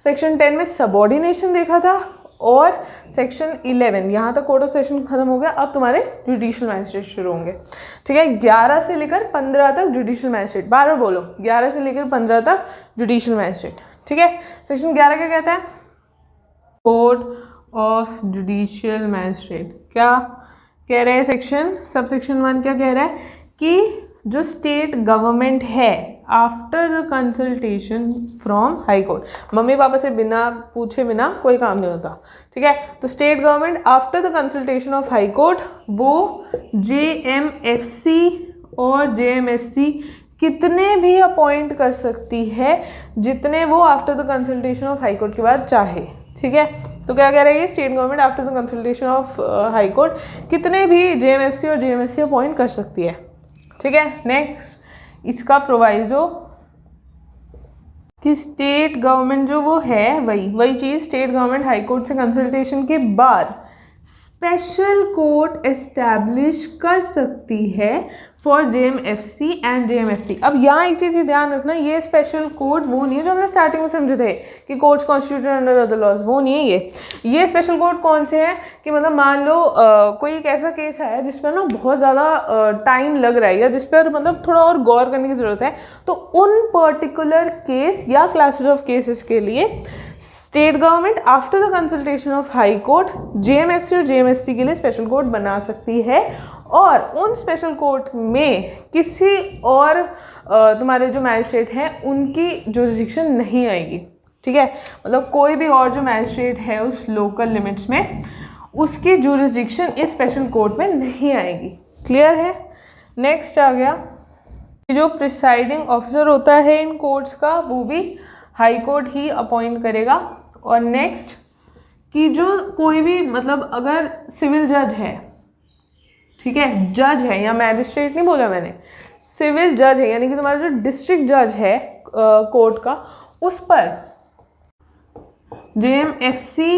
सेक्शन 10 में सबऑर्डिनेशन देखा था और सेक्शन 11 यहाँ तक कोर्ट ऑफ सेशन खत्म हो गया। अब तुम्हारे जुडिशियल मैजिस्ट्रेट शुरू होंगे, ठीक है। 11 से लेकर 15 तक जुडिशियल मैजिस्ट्रेट, बार बार बोलो, 11 से लेकर 15 तक जुडिशियल मैजिस्ट्रेट, ठीक है। सेक्शन 11 क्या कहता है? Court of judicial magistrate. क्या कह रहे हैं सेक्शन, सब सेक्शन 1 क्या कह रहा है कि जो स्टेट गवर्नमेंट है after the consultation from high court, mummy papa से बिना पूछे बिना कोई काम नहीं होता, ठीक है। तो state government after the consultation of high court वो JMFC और JMSC कितने भी अपॉइंट कर सकती है, जितने वो after the consultation of high court के बाद चाहे, ठीक है। तो क्या कह रही है, state government after the consultation of high court कितने भी JMFC और JMSC अपॉइंट कर सकती है, ठीक है। नेक्स्ट इसका प्रोवाइजो कि स्टेट गवर्नमेंट जो वो है वही चीज़, स्टेट गवर्नमेंट हाई कोर्ट से कंसल्टेशन के बाद स्पेशल कोर्ट एस्टैब्लिश कर सकती है फॉर JMFC एंड JMSC। अब यहाँ एक चीज़ ही ध्यान रखना, ये स्पेशल कोर्ट वो नहीं है जो हमने स्टार्टिंग में समझे थे कि courts constituted under other laws, वो नहीं है ये स्पेशल कोर्ट कौन से हैं कि मतलब मान लो कोई एक ऐसा केस है जिस पर ना बहुत ज़्यादा टाइम लग रहा है या जिस पर मतलब थोड़ा और गौर करने की ज़रूरत है, तो उन पर्टिकुलर केस या क्लासेस ऑफ केसेस के लिए state government after the consultation of high court JMFC और JMSC के लिए स्पेशल कोर्ट बना सकती है, और उन स्पेशल कोर्ट में किसी और तुम्हारे जो मैजिस्ट्रेट हैं उनकी जुरिस्डिक्शन नहीं आएगी, ठीक है। मतलब कोई भी और जो मैजिस्ट्रेट है उस लोकल लिमिट्स में उसकी जुरिस्डिक्शन इस स्पेशल कोर्ट में नहीं आएगी, क्लियर है। नेक्स्ट आ गया जो प्रिसाइडिंग ऑफिसर होता है इन कोर्ट्स का वो भी हाई कोर्ट ही अपॉइंट करेगा। और नेक्स्ट कि जो कोई भी मतलब अगर सिविल जज है, ठीक है, जज है, या मैजिस्ट्रेट नहीं बोला मैंने, सिविल जज है, यानी कि तुम्हारा जो डिस्ट्रिक्ट जज है कोर्ट का, उस पर JMFC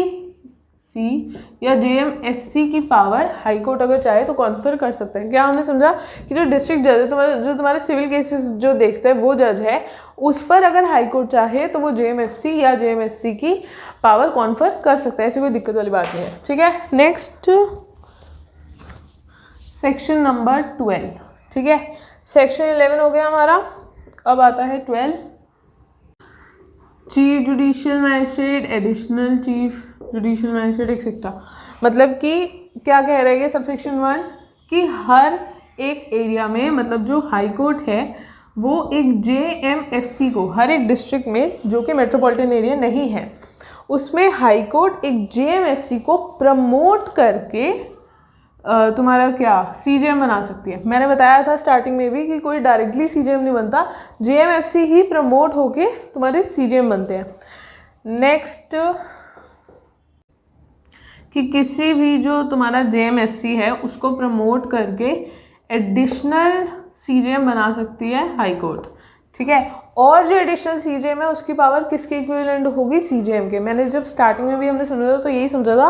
या JMSC की पावर हाई कोर्ट अगर चाहे तो कॉन्फर कर सकते हैं। क्या हमने समझा कि जो डिस्ट्रिक्ट जज है जो तुम्हारे सिविल केसेस जो देखते हैं वो जज है, उस पर अगर हाई कोर्ट चाहे तो वो JMFC या JMSC की पावर कॉन्फर कर सकता है, ऐसी कोई दिक्कत वाली बात नहीं है, ठीक है। नेक्स्ट सेक्शन नंबर 12, ठीक है। सेक्शन 11 हो गया हमारा, अब आता है 12। Chief judicial magistrate, additional chief judicial magistrate etcetera. मतलब कि क्या कह रहे हैं सब सेक्शन 1 कि हर एक एरिया में मतलब जो हाई कोर्ट है वो एक JMFC को, हर एक डिस्ट्रिक्ट में जो कि मेट्रोपॉलिटन एरिया नहीं है उसमें हाई कोर्ट एक JMFC को प्रमोट करके तुम्हारा क्या CJM बना सकती है। मैंने बताया था स्टार्टिंग में भी कि कोई डायरेक्टली CJM नहीं बनता, JMFC ही प्रमोट होके तुम्हारे CJM बनते हैं। नेक्स्ट कि किसी भी जो तुम्हारा JMFC है उसको प्रमोट करके एडिशनल CJM बना सकती है हाई कोर्ट, ठीक है। और जो एडिशनल CJM है उसकी पावर किसके इक्विवेलेंट होगी, CJM के। मैंने जब स्टार्टिंग में भी हमने समझा था तो यही समझा था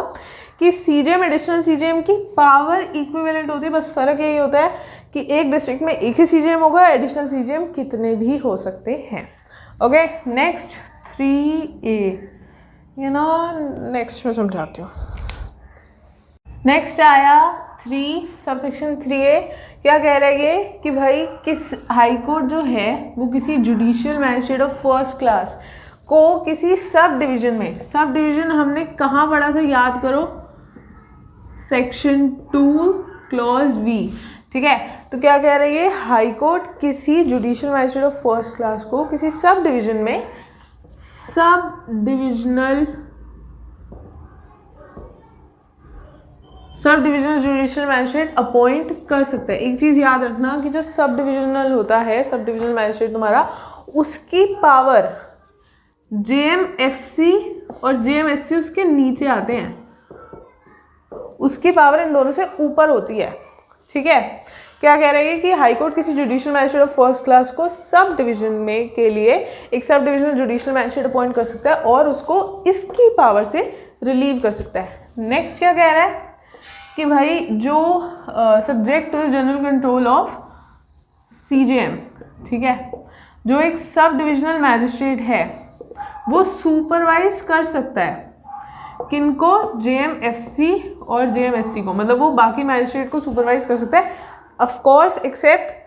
कि CJM एडिशनल CJM की पावर इक्विवेलेंट होती है, बस फर्क यही होता है कि एक डिस्ट्रिक्ट में एक ही CJM होगा, एडिशनल CJM कितने भी हो सकते हैं। ओके, नेक्स्ट 3A, नेक्स्ट मैं समझाती हूँ। नेक्स्ट आया 3 सबसेक्शन 3A। क्या कह रहे हैं कि भाई किस हाई कोर्ट जो है वो किसी judicial magistrate of first class को किसी सब डिवीजन में, सब डिवीजन हमने कहाँ पढ़ा था याद करो, सेक्शन 2 क्लॉज V, ठीक है। तो क्या कह रही है, हाई कोर्ट किसी judicial magistrate of first class को किसी सब डिवीजन में sub divisional judicial magistrate appoint कर सकते हैं। एक चीज़ याद रखना कि जो सब डिविजनल होता है, सब डिविजनल मैजिस्ट्रेट तुम्हारा, उसकी पावर JMFC और JMSC उसके नीचे आते हैं, उसकी पावर इन दोनों से ऊपर होती है, ठीक है। क्या कह रहे हैं कि हाई कोर्ट किसी judicial magistrate of first class को सब डिवीजन में के लिए एक sub divisional judicial magistrate appoint कर सकता है और उसको इसकी पावर से रिलीव कर सकता है। नेक्स्ट क्या कह रहा है कि भाई जो subject to general control of CJM, ठीक है, जो एक सब डिविजनल मैजिस्ट्रेट है वो सुपरवाइज कर सकता है किनको, JMFC और JMSC को, मतलब वो बाकी मैजिस्ट्रेट को सुपरवाइज कर सकता है, ऑफ कोर्स एक्सेप्ट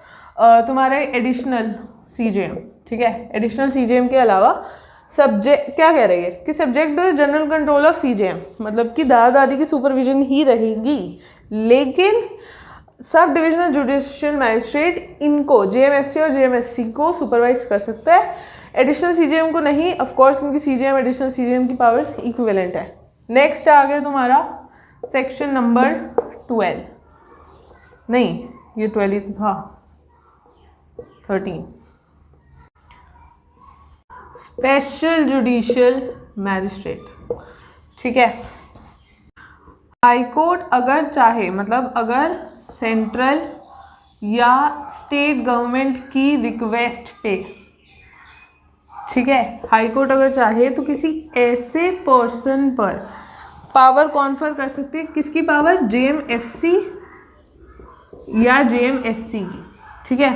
तुम्हारे एडिशनल CJM, ठीक है। एडिशनल CJM के अलावा सब्जेक्ट क्या कह रही है कि subject general control of CJM, मतलब कि दादा दादी की सुपरविजन ही रहेगी, लेकिन सब डिविजनल जुडिशियल मैजिस्ट्रेट इनको JMFC और JMSC को सुपरवाइज कर सकता है, एडिशनल CJM को नहीं, ऑफ कोर्स, क्योंकि CJM एडिशनल CJM की पावर्स इक्विवेलेंट है। नेक्स्ट आ गया तुम्हारा सेक्शन नंबर 12, नहीं ये 12 ही तो था, 13, स्पेशल जुडिशियल मैजिस्ट्रेट, ठीक है। हाई कोर्ट अगर चाहे, मतलब अगर सेंट्रल या स्टेट गवर्नमेंट की रिक्वेस्ट पे, ठीक है, हाई कोर्ट अगर चाहे तो किसी ऐसे पर्सन पर पावर कॉन्फर कर सकती है, किसकी पावर, JMFC या JMSC की, ठीक है।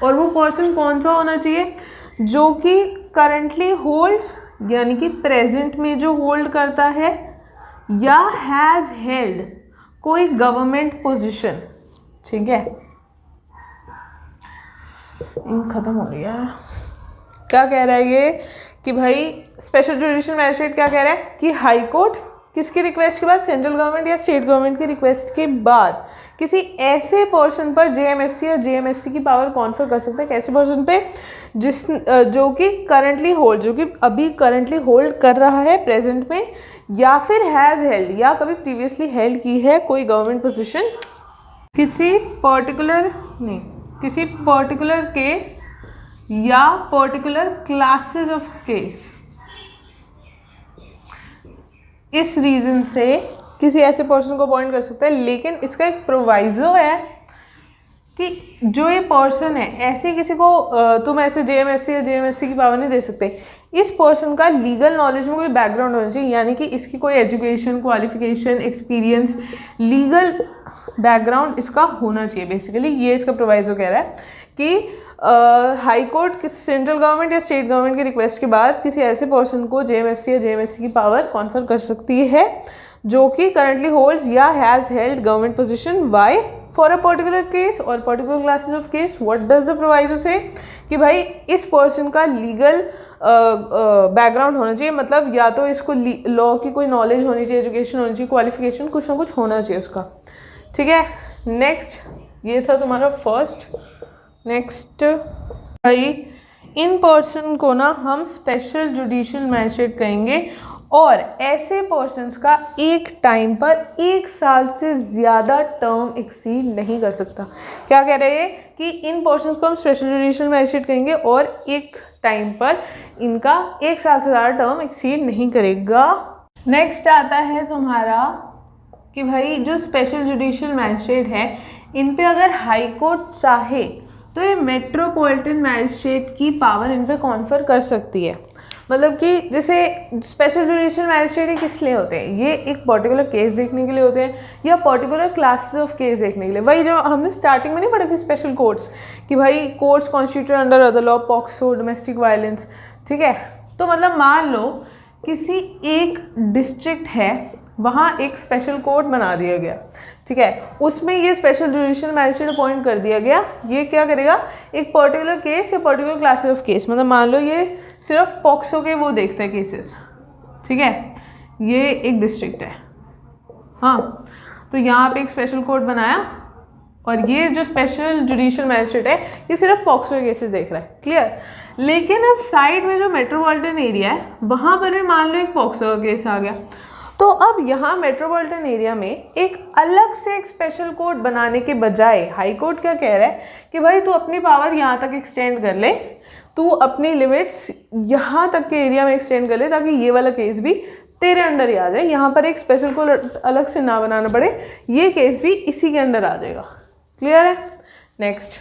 और वो पर्सन कौन सा होना चाहिए, जो कि करंटली होल्ड्स, यानी कि प्रेजेंट में जो होल्ड करता है, या हैज़ हेल्ड कोई गवर्नमेंट पोजीशन, ठीक है। खत्म हो गया। क्या कह रहा है ये कि भाई स्पेशल जुडिशियल मैजिस्ट्रेट क्या कह रहा है कि हाई कोर्ट किसकी रिक्वेस्ट के बाद, सेंट्रल गवर्नमेंट या स्टेट गवर्नमेंट की रिक्वेस्ट के बाद किसी ऐसे पर्सन पर JMFC या JMSC की पावर कॉन्फर कर सकता है, कैसे पर्सन पे, जो कि करंटली होल्ड, जो कि अभी करंटली होल्ड कर रहा है प्रेजेंट में, या फिर हैज़ हेल्ड, या कभी प्रीवियसली हेल्ड की है कोई गवर्नमेंट पोजीशन, किसी पर्टिकुलर केस या पर्टिकुलर क्लासेस ऑफ केस। इस रीजन से किसी ऐसे पर्सन को अपॉइंट कर सकता है, लेकिन इसका एक प्रोवाइजो है कि जो ये पर्सन है, ऐसे किसी को तुम ऐसे JMFC या JMSC की पावर नहीं दे सकते। इस पर्सन का लीगल नॉलेज में कोई बैकग्राउंड होना चाहिए, यानी कि इसकी कोई education, qualification, experience, legal background इसका होना चाहिए। बेसिकली ये इसका प्रोवाइजो कह रहा है कि हाई कोर्ट सेंट्रल गवर्नमेंट या स्टेट गवर्नमेंट की रिक्वेस्ट के बाद किसी ऐसे पर्सन को JMFC या JMSC की पावर कॉन्फर कर सकती है, जो कि करंटली होल्ड्स या has held government position, why, for a particular case और particular classes of case. What does the proviso say कि भाई इस पर्सन का लीगल बैकग्राउंड होना चाहिए, मतलब या तो इसको लॉ की कोई नॉलेज होनी चाहिए, एजुकेशन होनी चाहिए, क्वालिफिकेशन कुछ ना कुछ होना चाहिए उसका, ठीक है। नेक्स्ट ये था तुम्हारा फर्स्ट। नेक्स्ट भाई इन पर्सन को ना हम स्पेशल जुडिशियल मैजिस्ट्रेट कहेंगे, और ऐसे पर्सन्स का एक टाइम पर 1 साल से ज़्यादा टर्म एक्सीड नहीं कर सकता। क्या कह रहे हैं कि इन पर्सन्स को हम स्पेशल जुडिशियल मैजिस्ट्रेट कहेंगे और एक टाइम पर इनका 1 साल से ज़्यादा टर्म एक्सीड नहीं करेगा। नेक्स्ट आता है तुम्हारा कि भाई जो स्पेशल जुडिशियल मैजिस्ट्रेट है, इन पे अगर हाई कोर्ट चाहे तो ये मेट्रोपॉलिटन मैजिस्ट्रेट की पावर इन पे कॉन्फर कर सकती है। मतलब कि जैसे स्पेशल जुडिशियल मैजिस्ट्रेट किस लिए होते हैं, ये एक पर्टिकुलर केस देखने के लिए होते हैं या पर्टिकुलर क्लासेस ऑफ केस देखने के लिए। वही जो हमने स्टार्टिंग में नहीं पढ़े थे स्पेशल कोर्ट्स, कि भाई courts constituted under other law, POCSO, domestic violence, ठीक है। तो मतलब मान लो किसी एक डिस्ट्रिक्ट है, वहाँ एक स्पेशल कोर्ट बना दिया गया, ठीक है, उसमें ये स्पेशल जुडिशियल मैजिस्ट्रेट अपॉइंट कर दिया गया। ये क्या करेगा, एक पर्टिकुलर केस या पर्टिकुलर क्लासेस ऑफ केस, मतलब मान लो ये सिर्फ पॉक्सो के वो देखता है केसेस, ठीक है, ये एक डिस्ट्रिक्ट है, हाँ, तो यहाँ पे एक स्पेशल कोर्ट बनाया और ये जो स्पेशल जुडिशियल मैजिस्ट्रेट है ये सिर्फ पॉक्सो के केसेस देख रहा है, क्लियर। लेकिन अब साइड में जो मेट्रोपॉलिटन एरिया है वहाँ पर भी मान लो एक पॉक्सो का केस आ गया, तो अब यहाँ मेट्रोपॉलिटन एरिया में एक अलग से एक स्पेशल कोर्ट बनाने के बजाय हाई कोर्ट क्या कह रहा है कि भाई तू अपनी पावर यहाँ तक एक्सटेंड कर ले, तू अपनी लिमिट्स यहाँ तक के एरिया में एक्सटेंड कर ले, ताकि ये वाला केस भी तेरे अंडर ही आ जाए, यहाँ पर एक स्पेशल कोर्ट अलग से ना बनाना पड़े, ये केस भी इसी के अंडर आ जाएगा, क्लियर है। नेक्स्ट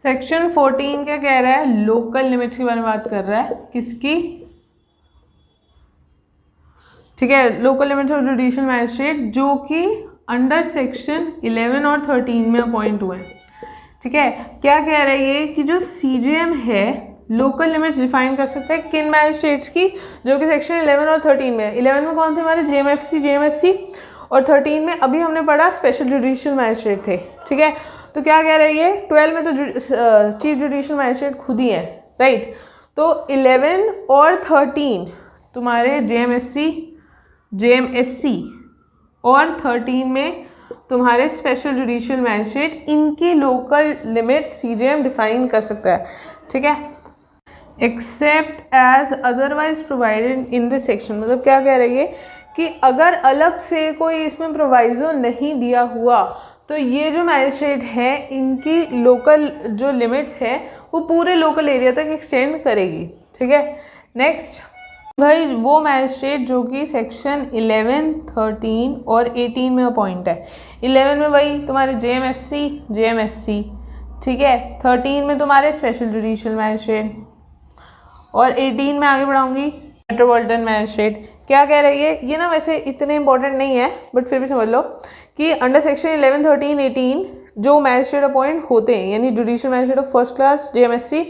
सेक्शन 14 क्या कह रहा है, लोकल लिमिट्स के बारे में बात कर रहा है, किसकी, ठीक है, local limits of judicial magistrate जो कि अंडर सेक्शन 11 और 13 में अपॉइंट हुए, ठीक है। क्या कह रही है कि जो CJM है लोकल लिमिट्स डिफाइन कर सकता है किन मैजिस्ट्रेट्स की, जो कि सेक्शन 11 और 13 में है। 11 में कौन थे हमारे, जेएमएफसी, जेएमएससी, और 13 में अभी हमने पढ़ा स्पेशल जुडिशियल मैजिस्ट्रेट थे, ठीक है। तो क्या कह रही है, 12 में तो चीफ जुडिशियल मैजिस्ट्रेट खुद ही है, राइट। तो 11 और 13 तुम्हारे जेएमएफसी, जेएमएससी, और 13 में तुम्हारे स्पेशल जुडिशियल मैजिस्ट्रेट, इनकी लोकल लिमिट सीजेएम डिफाइन कर सकता है, ठीक है। Except as otherwise provided in this section, मतलब क्या कह रही है कि अगर अलग से कोई इसमें प्रोवाइजो नहीं दिया हुआ तो ये जो मैजिस्ट्रेट है इनकी लोकल जो लिमिट्स है वो पूरे लोकल एरिया तक एक्सटेंड करेगी, ठीक है। नेक्स्ट भाई, वो मैजिस्ट्रेट जो कि सेक्शन 11, 13 और 18 में अपॉइंट है। 11 में वही तुम्हारे जेएमएफसी, जेएमएससी, ठीक है। 13 में तुम्हारे स्पेशल जुडिशियल मैजिस्ट्रेट, और 18 में आगे बढ़ाऊंगी मेट्रोपॉलिटन मैजिस्ट्रेट। क्या कह रही है ये ना, वैसे इतने इंपॉर्टेंट नहीं है बट फिर भी समझ लो कि अंडर सेक्शन 11, 13, 18 जो मैजिस्ट्रेट अपॉइंट होते हैं, यानी judicial magistrate of first class, जेएमएससी,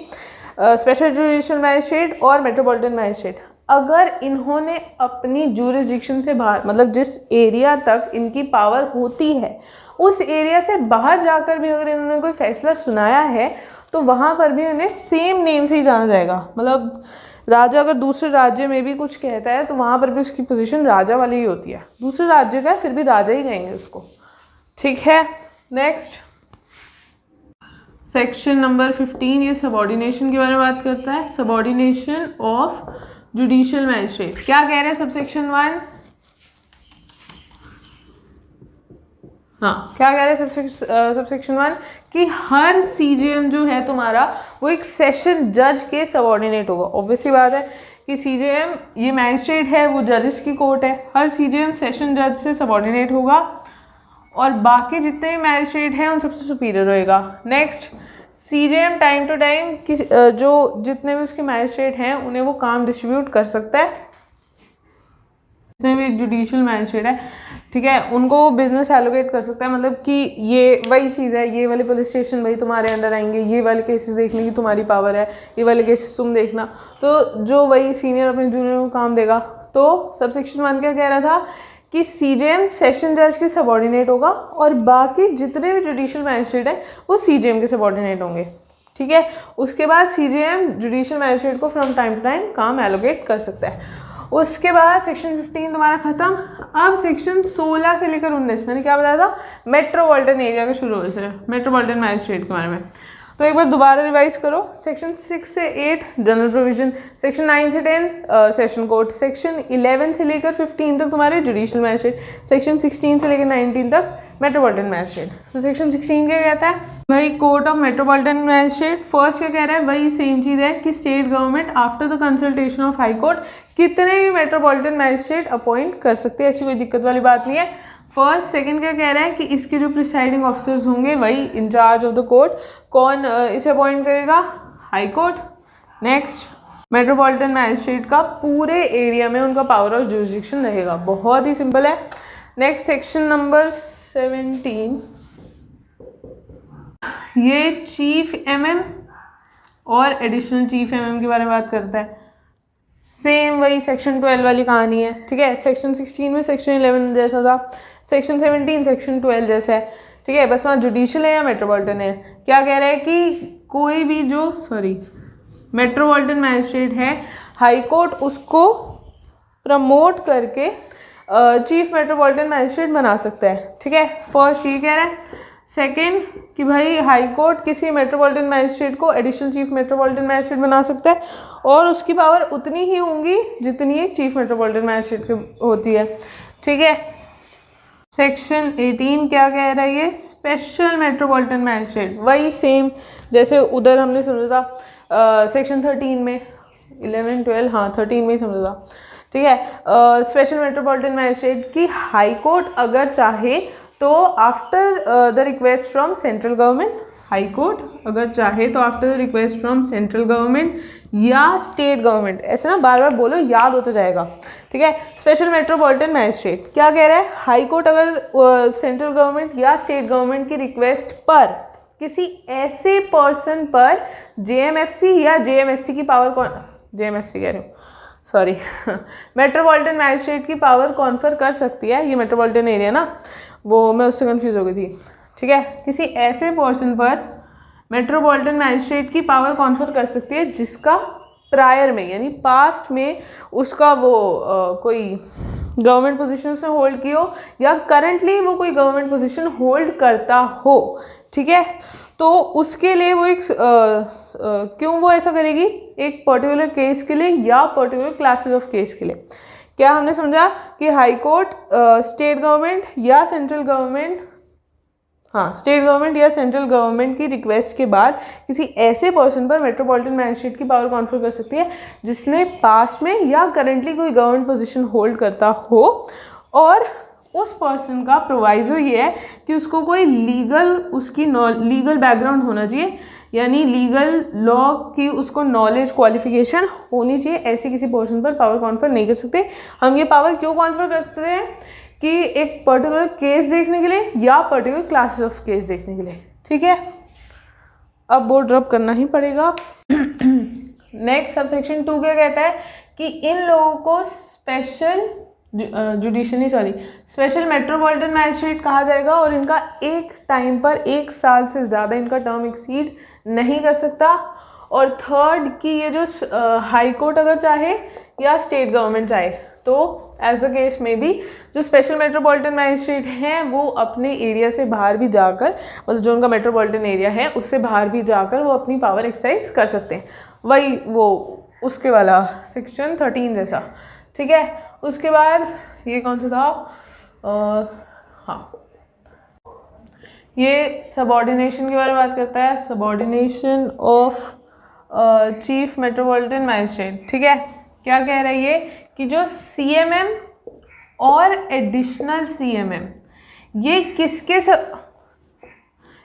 special judicial magistrate और मेट्रोपॉलिटन मैजिस्ट्रेट, अगर इन्होंने अपनी ज्यूरिसडिक्शन से बाहर, मतलब जिस एरिया तक इनकी पावर होती है उस एरिया से बाहर जाकर भी अगर इन्होंने कोई फैसला सुनाया है तो वहाँ पर भी उन्हें सेम नेम से ही जाना जाएगा। मतलब राजा अगर दूसरे राज्य में भी कुछ कहता है तो वहाँ पर भी उसकी पोजीशन राजा वाली ही होती है, दूसरे राज्य का है फिर भी राजा ही कहेंगे उसको, ठीक है। नेक्स्ट सेक्शन नंबर 15, ये सबऑर्डिनेशन के बारे में बात करता है। सबऑर्डिनेशन ऑफ जुडिशियल मैजिस्ट्रेट, क्या कह रहे हैं सबसेक्शन 1, हाँ क्या कह रहे हैं सबसेक्शन 1 कि हर सीजेएम जो है तुम्हारा वो एक सेशन जज के सबऑर्डिनेट होगा। ऑब्वियसली बात है कि सीजेएम ये मैजिस्ट्रेट है, वो जजेस की कोर्ट है, हर सीजेएम सेशन जज से सबऑर्डिनेट होगा और बाकी जितने भी मैजिस्ट्रेट हैं उन सबसे सुपीरियर होएगा। Next, CJM time to time जो जितने भी उसके मैजिस्ट्रेट हैं उन्हें वो काम डिस्ट्रीब्यूट कर सकता है, जितने भी जुडिशियल मैजिस्ट्रेट है, ठीक है, उनको वो बिजनेस एलोकेट कर सकता है। मतलब कि ये वही चीज़ है, ये वाले पुलिस स्टेशन भाई तुम्हारे अंडर आएंगे, ये वाले केसेस देखने की तुम्हारी पावर है, ये वाले केसेस तुम देखना, तो जो वही सीनियर अपने जूनियर को काम देगा। तो सबसेक्शन 1 क्या कह रहा था कि सीजेएम सेशन जज के सबऑर्डिनेट होगा और बाकी जितने भी जुडिशियल मैजिस्ट्रेट हैं वो सीजेएम के सबऑर्डिनेट होंगे, ठीक है। उसके बाद सीजेएम जुडिशियल मैजिस्ट्रेट को फ्रॉम टाइम टू टाइम काम एलोकेट कर सकता है। उसके बाद सेक्शन 15 तुम्हारा खत्म। अब सेक्शन 16 से लेकर 19, मैंने क्या बताया था, मेट्रोपॉलिटन एरिया के शुरू हो से मेट्रोपॉलिटन मैजिस्ट्रेट के बारे में। तो एक बार दोबारा रिवाइज करो। सेक्शन 6 से 8 जनरल प्रोविजन, सेक्शन 9 से 10 सेशन कोर्ट, सेक्शन 11 से लेकर 15 तक तुम्हारे जुडिशियल मैजिस्ट्रेट, सेक्शन 16 से लेकर 19 तक मेट्रोपॉलिटन मैजिस्ट्रेट। तो सेक्शन 16 क्या कहता है भाई, court of metropolitan magistrate. First क्या कह रहा है, वही सेम चीज़ है कि state government after the consultation of high court कितने भी मेट्रोपॉलिटन मैजिस्ट्रेट अपॉइंट कर सकते हैं, ऐसी कोई दिक्कत वाली बात नहीं है। फर्स्ट, सेकंड क्या कह रहा है कि इसके जो प्रिसाइडिंग ऑफिसर्स होंगे वही इंचार्ज ऑफ द कोर्ट, कौन इसे अपॉइंट करेगा, high court. Next, metropolitan magistrate का पूरे एरिया में उनका पावर ऑफ जुरिसडिक्शन रहेगा, बहुत ही सिंपल है। नेक्स्ट सेक्शन नंबर 17, ये चीफ एमएम और एडिशनल चीफ एमएम के बारे में बात करता है। सेम वही सेक्शन 12 वाली कहानी है, ठीक है। सेक्शन 16 में सेक्शन 11 जैसा था, सेक्शन 17 सेक्शन 12 जैसा है, ठीक है। बस वहाँ जुडिशियल है या मेट्रोपॉलिटन है। क्या कह रहा है कि कोई भी जो मेट्रोपॉलिटन मैजिस्ट्रेट है, हाई कोर्ट उसको प्रमोट करके चीफ मेट्रोपॉलिटन मैजिस्ट्रेट बना सकता है, ठीक है। फर्स्ट ये कह रहा है। सेकेंड कि भाई हाई कोर्ट किसी मेट्रोपॉलिटन मैजिस्ट्रेट को एडिशनल चीफ मेट्रोपॉलिटन मैजिस्ट्रेट बना सकता है और उसकी पावर उतनी ही होंगी जितनी एक चीफ मेट्रोपॉलिटन मैजिस्ट्रेट की होती है, ठीक है। सेक्शन 18 क्या कह रहा है, ये स्पेशल मेट्रोपॉलिटन मैजिस्ट्रेट, वही सेम जैसे उधर हमने समझा था सेक्शन 13 में, 11, 12, हाँ 13 में ही समझा था, ठीक है। स्पेशल मेट्रोपॉलिटन मैजिस्ट्रेट की हाई कोर्ट अगर चाहे तो after the request from central government, high court अगर चाहे तो after the request from central government या स्टेट गवर्नमेंट, ऐसे ना बार बार बोलो याद होता जाएगा, ठीक है। स्पेशल मेट्रोपॉलिटन मैजिस्ट्रेट क्या कह रहा है, हाई कोर्ट अगर सेंट्रल गवर्नमेंट या स्टेट गवर्नमेंट की रिक्वेस्ट पर किसी ऐसे पर्सन पर जेएमएफसी या जेएमएससी की पावर जेएमएफसी कह रही हूँ, सॉरी मेट्रोपॉलिटन मैजिस्ट्रेट की पावर कॉन्फर कर सकती है। ये मेट्रोपॉलिटन एरिया ना, वो मैं उससे कंफ्यूज हो गई थी। ठीक है, किसी ऐसे पर्सन पर मेट्रोपॉलिटन मैजिस्ट्रेट की पावर कॉन्फर कर सकती है जिसका प्रायर में यानी पास्ट में उसका वो कोई गवर्नमेंट पोजीशन उसने होल्ड की हो या करंटली वो कोई गवर्नमेंट पोजीशन होल्ड करता हो। ठीक है, तो उसके लिए वो एक क्यों वो ऐसा करेगी, एक पर्टिकुलर केस के लिए या पर्टिकुलर क्लासेस ऑफ केस के लिए। क्या हमने समझा कि हाई कोर्ट, स्टेट गवर्नमेंट या सेंट्रल गवर्नमेंट, हाँ स्टेट गवर्नमेंट या सेंट्रल गवर्नमेंट की रिक्वेस्ट के बाद किसी ऐसे पर्सन पर मेट्रोपॉलिटन मैजिस्ट्रेट की पावर कॉन्फर कर सकती है जिसने पास्ट में या करंटली कोई गवर्नमेंट पोजीशन होल्ड करता हो, और उस पर्सन का प्रोवाइजो ये है कि उसको कोई लीगल बैकग्राउंड होना चाहिए, यानी लीगल लॉ की उसको नॉलेज क्वालिफिकेशन होनी चाहिए। ऐसे किसी पर्सन पर पावर कॉन्फर नहीं कर सकते। हम ये पावर क्यों कॉन्फर करते हैं कि एक पर्टिकुलर केस देखने के लिए या पर्टिकुलर क्लासेस ऑफ केस देखने के लिए। ठीक है, अब बोर्ड ड्रॉप करना ही पड़ेगा। नेक्स्ट सबसेक्शन 2 क्या कहता है कि इन लोगों को स्पेशल मेट्रोपॉलिटन मैजिस्ट्रेट कहा जाएगा और इनका एक टाइम पर 1 साल से ज़्यादा इनका टर्म एक्सीड नहीं कर सकता। और थर्ड कि ये जो हाई कोर्ट अगर चाहे या स्टेट गवर्नमेंट चाहे तो एज द केस में भी जो स्पेशल मेट्रोपॉलिटन मैजिस्ट्रेट हैं वो अपने एरिया से बाहर भी जाकर, मतलब जो उनका मेट्रोपॉलिटन एरिया है उससे बाहर भी जाकर वो अपनी पावर एक्सरसाइज कर सकते हैं। वही वो उसके वाला सेक्शन 13 जैसा। ठीक है, उसके बाद ये कौन सा था, हाँ ये सबऑर्डिनेशन के बारे में बात करता है, subordination of chief metropolitan magistrate. ठीक है, क्या कह रहा है ये कि जो सीएमएम और एडिशनल सीएमएम ये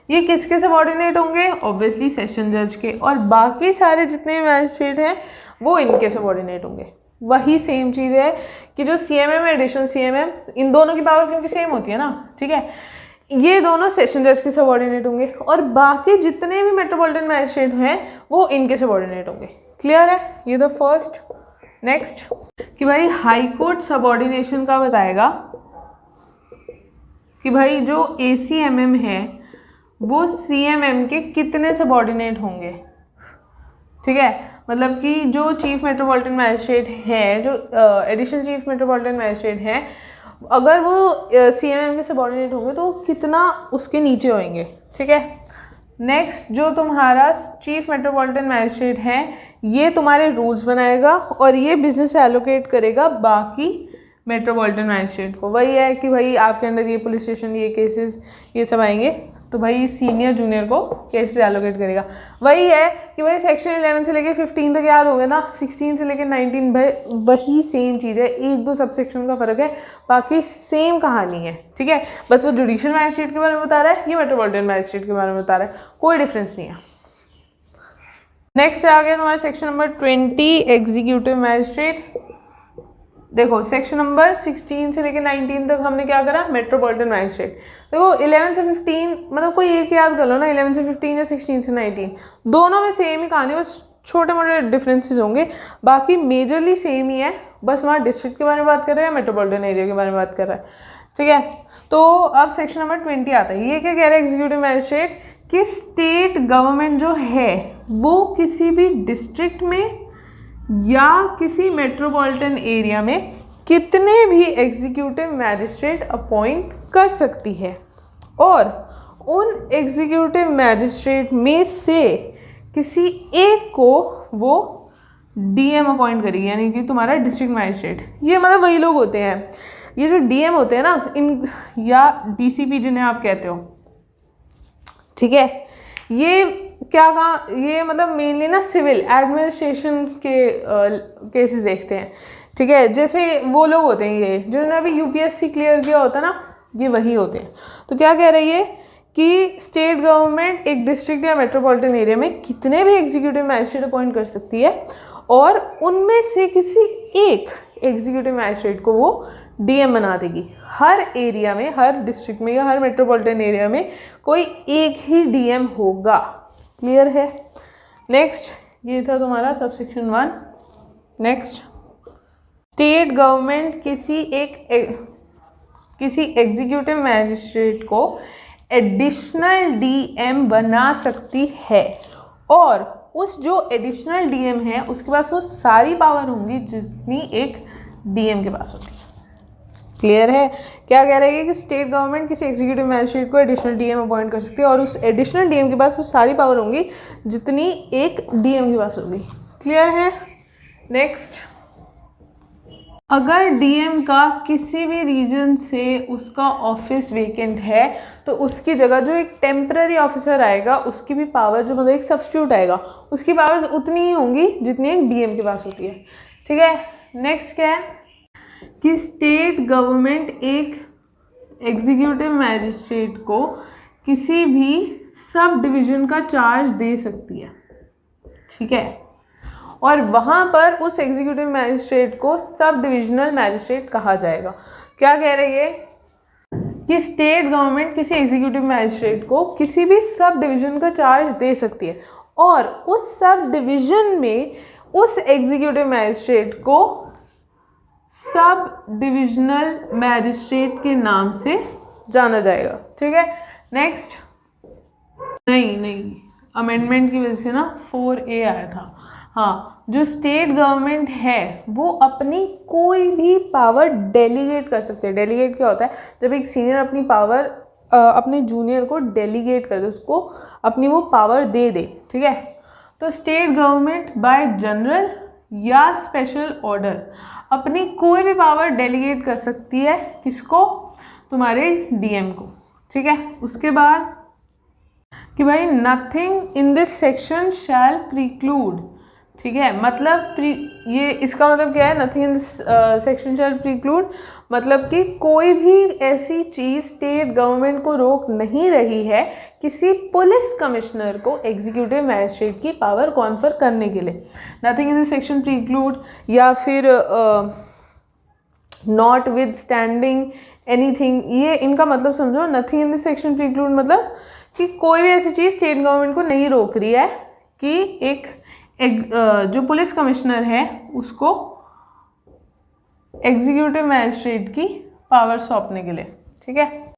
किसके सबऑर्डिनेट होंगे, ऑब्वियसली सेशन जज के, और बाकी सारे जितने मैजिस्ट्रेट हैं वो इनके सबऑर्डिनेट होंगे। वही सेम चीज़ है कि जो सीएमएम एडिशनल सीएमएम इन दोनों की पावर क्योंकि सेम होती है ना। ठीक है, ये दोनों सेशन जज के सबऑर्डिनेट होंगे और बाकी जितने भी मेट्रोपॉलिटन मैजिस्ट्रेट हैं वो इनके सबऑर्डिनेट होंगे। क्लियर है, ये द फर्स्ट। नेक्स्ट कि भाई हाई कोर्ट सबऑर्डिनेशन का बताएगा कि भाई जो एसीएमएम है वो सीएमएम के कितने सबऑर्डिनेट होंगे। ठीक है, मतलब कि जो चीफ मेट्रोपॉलिटन मैजिस्ट्रेट है, जो एडिशनल चीफ मेट्रोपॉलिटन मैजिस्ट्रेट हैं, अगर वो सीएमएम के सबऑर्डिनेट होंगे तो कितना उसके नीचे होंगे। ठीक है, नेक्स्ट जो तुम्हारा चीफ मेट्रोपॉलिटन मैजिस्ट्रेट है ये तुम्हारे रूल्स बनाएगा और ये बिजनेस एलोकेट करेगा बाकी मेट्रोपॉलिटन मैजिस्ट्रेट को। वही है कि भाई आपके अंदर ये पुलिस स्टेशन, ये केसेस, ये सब आएंगे तो भाई सीनियर जूनियर को केसेस एलोकेट करेगा। वही है कि भाई सेक्शन 11 से लेके 15 तक याद होंगे ना, 16 से लेके 19 भाई वही सेम चीज़ है, 1-2 सब सेक्शन का फ़र्क है, बाकी सेम कहानी है। ठीक है, बस वो जुडिशियल मैजिस्ट्रेट के बारे में बता रहा है, ये मेट्रोपॉलिटन मैजिस्ट्रेट के बारे में बता रहा है, कोई डिफरेंस नहीं है। नेक्स्ट आ गया तुम्हारा सेक्शन नंबर 20 एग्जीक्यूटिव मैजिस्ट्रेट। देखो सेक्शन नंबर 16 से लेकर 19 तक हमने क्या करा, मेट्रोपॉलिटन मैजिस्ट्रेट। देखो 11 से 15 मतलब कोई एक याद कर लो ना, 11 से 15 या 16 से 19 दोनों में सेम ही कहानी, बस छोटे मोटे डिफरेंसेस होंगे, बाकी मेजरली सेम ही है। बस वहाँ डिस्ट्रिक्ट के बारे में बात कर रहे हैं, मेट्रोपॉलिटन एरिया के बारे में बात कर रहा है। ठीक है, तो अब सेक्शन नंबर 20 आता है। ये क्या कह रहा है एग्जीक्यूटिव मैजिस्ट्रेट कि स्टेट गवर्नमेंट जो है वो किसी भी डिस्ट्रिक्ट में या किसी मेट्रोपॉलिटन एरिया में कितने भी एग्जीक्यूटिव मैजिस्ट्रेट अपॉइंट कर सकती है और उन एग्जीक्यूटिव मैजिस्ट्रेट में से किसी एक को वो डीएम अपॉइंट करेगी, यानी कि तुम्हारा डिस्ट्रिक्ट मैजिस्ट्रेट। ये मतलब वही लोग होते हैं, ये जो डीएम होते हैं ना इन, या डीसीपी जिन्हें आप कहते हो। ठीक है, ये क्या कहा, ये मतलब मेनली ना सिविल एडमिनिस्ट्रेशन के केसेस देखते हैं। ठीक है, जैसे वो लोग होते हैं ये जिन्होंने अभी यूपीएससी क्लियर किया होता है ना, ये वही होते हैं। तो क्या कह रही है कि स्टेट गवर्नमेंट एक डिस्ट्रिक्ट या मेट्रोपॉलिटन एरिया में कितने भी एग्जीक्यूटिव मैजिस्ट्रेट अपॉइंट कर सकती है और उनमें से किसी एक एग्जीक्यूटिव मैजिस्ट्रेट को वो डीएम बना देगी। हर एरिया में, हर डिस्ट्रिक्ट में या हर मेट्रोपॉलिटन एरिया में कोई एक ही डीएम होगा। क्लियर है? नेक्स्ट, ये था तुम्हारा सबसेक्शन 1। नेक्स्ट, स्टेट गवर्नमेंट किसी एग्जीक्यूटिव मैजिस्ट्रेट को एडिशनल डीएम बना सकती है और उस जो एडिशनल डीएम है उसके पास वो सारी पावर होंगी जितनी एक डीएम के पास होती है। क्लियर है? क्या कह रही है कि स्टेट गवर्नमेंट किसी एग्जीक्यूटिव मैजिस्ट्रेट को एडिशनल डीएम अपॉइंट कर सकती है और उस एडिशनल डीएम के पास वो सारी पावर होंगी जितनी एक डीएम के पास होगी। क्लियर है? नेक्स्ट, अगर डीएम का किसी भी रीजन से उसका ऑफिस वेकेंट है तो उसकी जगह जो एक टेम्पररी ऑफिसर आएगा उसकी भी पावर, जो मतलब एक सब्स्टिट्यूट आएगा, उसकी पावर्स उतनी ही होंगी जितनी एक डीएम के पास होती है। ठीक है? नेक्स्ट क्या है कि स्टेट गवर्नमेंट एक एग्जीक्यूटिव मैजिस्ट्रेट को किसी भी सब डिवीज़न का चार्ज दे सकती है। ठीक है? और वहाँ पर उस एग्जीक्यूटिव मैजिस्ट्रेट को सब डिविजनल मैजिस्ट्रेट कहा जाएगा। क्या कह रही है कि स्टेट गवर्नमेंट किसी एग्जीक्यूटिव मैजिस्ट्रेट को किसी भी सब डिवीज़न का चार्ज दे सकती है और उस सब डिवीज़न में उस एग्जीक्यूटिव मैजिस्ट्रेट को सब डिविजनल मैजिस्ट्रेट के नाम से जाना जाएगा। ठीक है? नेक्स्ट, नहीं, अमेंडमेंट की वजह से ना 4A आया था। हाँ, जो स्टेट गवर्नमेंट है वो अपनी कोई भी पावर डेलीगेट कर सकते हैं। डेलीगेट क्या होता है? जब एक सीनियर अपनी पावर अपने जूनियर को डेलीगेट कर दे, उसको अपनी वो पावर दे दे। ठीक है? तो स्टेट गवर्नमेंट बाय जनरल या स्पेशल ऑर्डर अपनी कोई भी पावर डेलीगेट कर सकती है। किसको? तुम्हारे डीएम को। ठीक है? उसके बाद कि भाई nothing in this section shall प्रीक्लूड। ठीक है? मतलब ये इसका मतलब क्या है? Nothing in this section shall प्रीक्लूड मतलब कि कोई भी ऐसी चीज़ स्टेट गवर्नमेंट को रोक नहीं रही है किसी पुलिस कमिश्नर को एग्जीक्यूटिव मैजिस्ट्रेट की पावर कॉन्फर करने के लिए। नथिंग इन दिस सेक्शन प्रीक्लूड या फिर नॉट विद स्टैंडिंग एनीथिंग, ये इनका मतलब समझो। नथिंग इन दिस सेक्शन प्रीक्लूड मतलब कि कोई भी ऐसी चीज़ स्टेट गवर्नमेंट को नहीं रोक रही है कि एक जो पुलिस कमिश्नर है उसको एग्जीक्यूटिव मैजिस्ट्रेट की पावर सौंपने के लिए। ठीक है?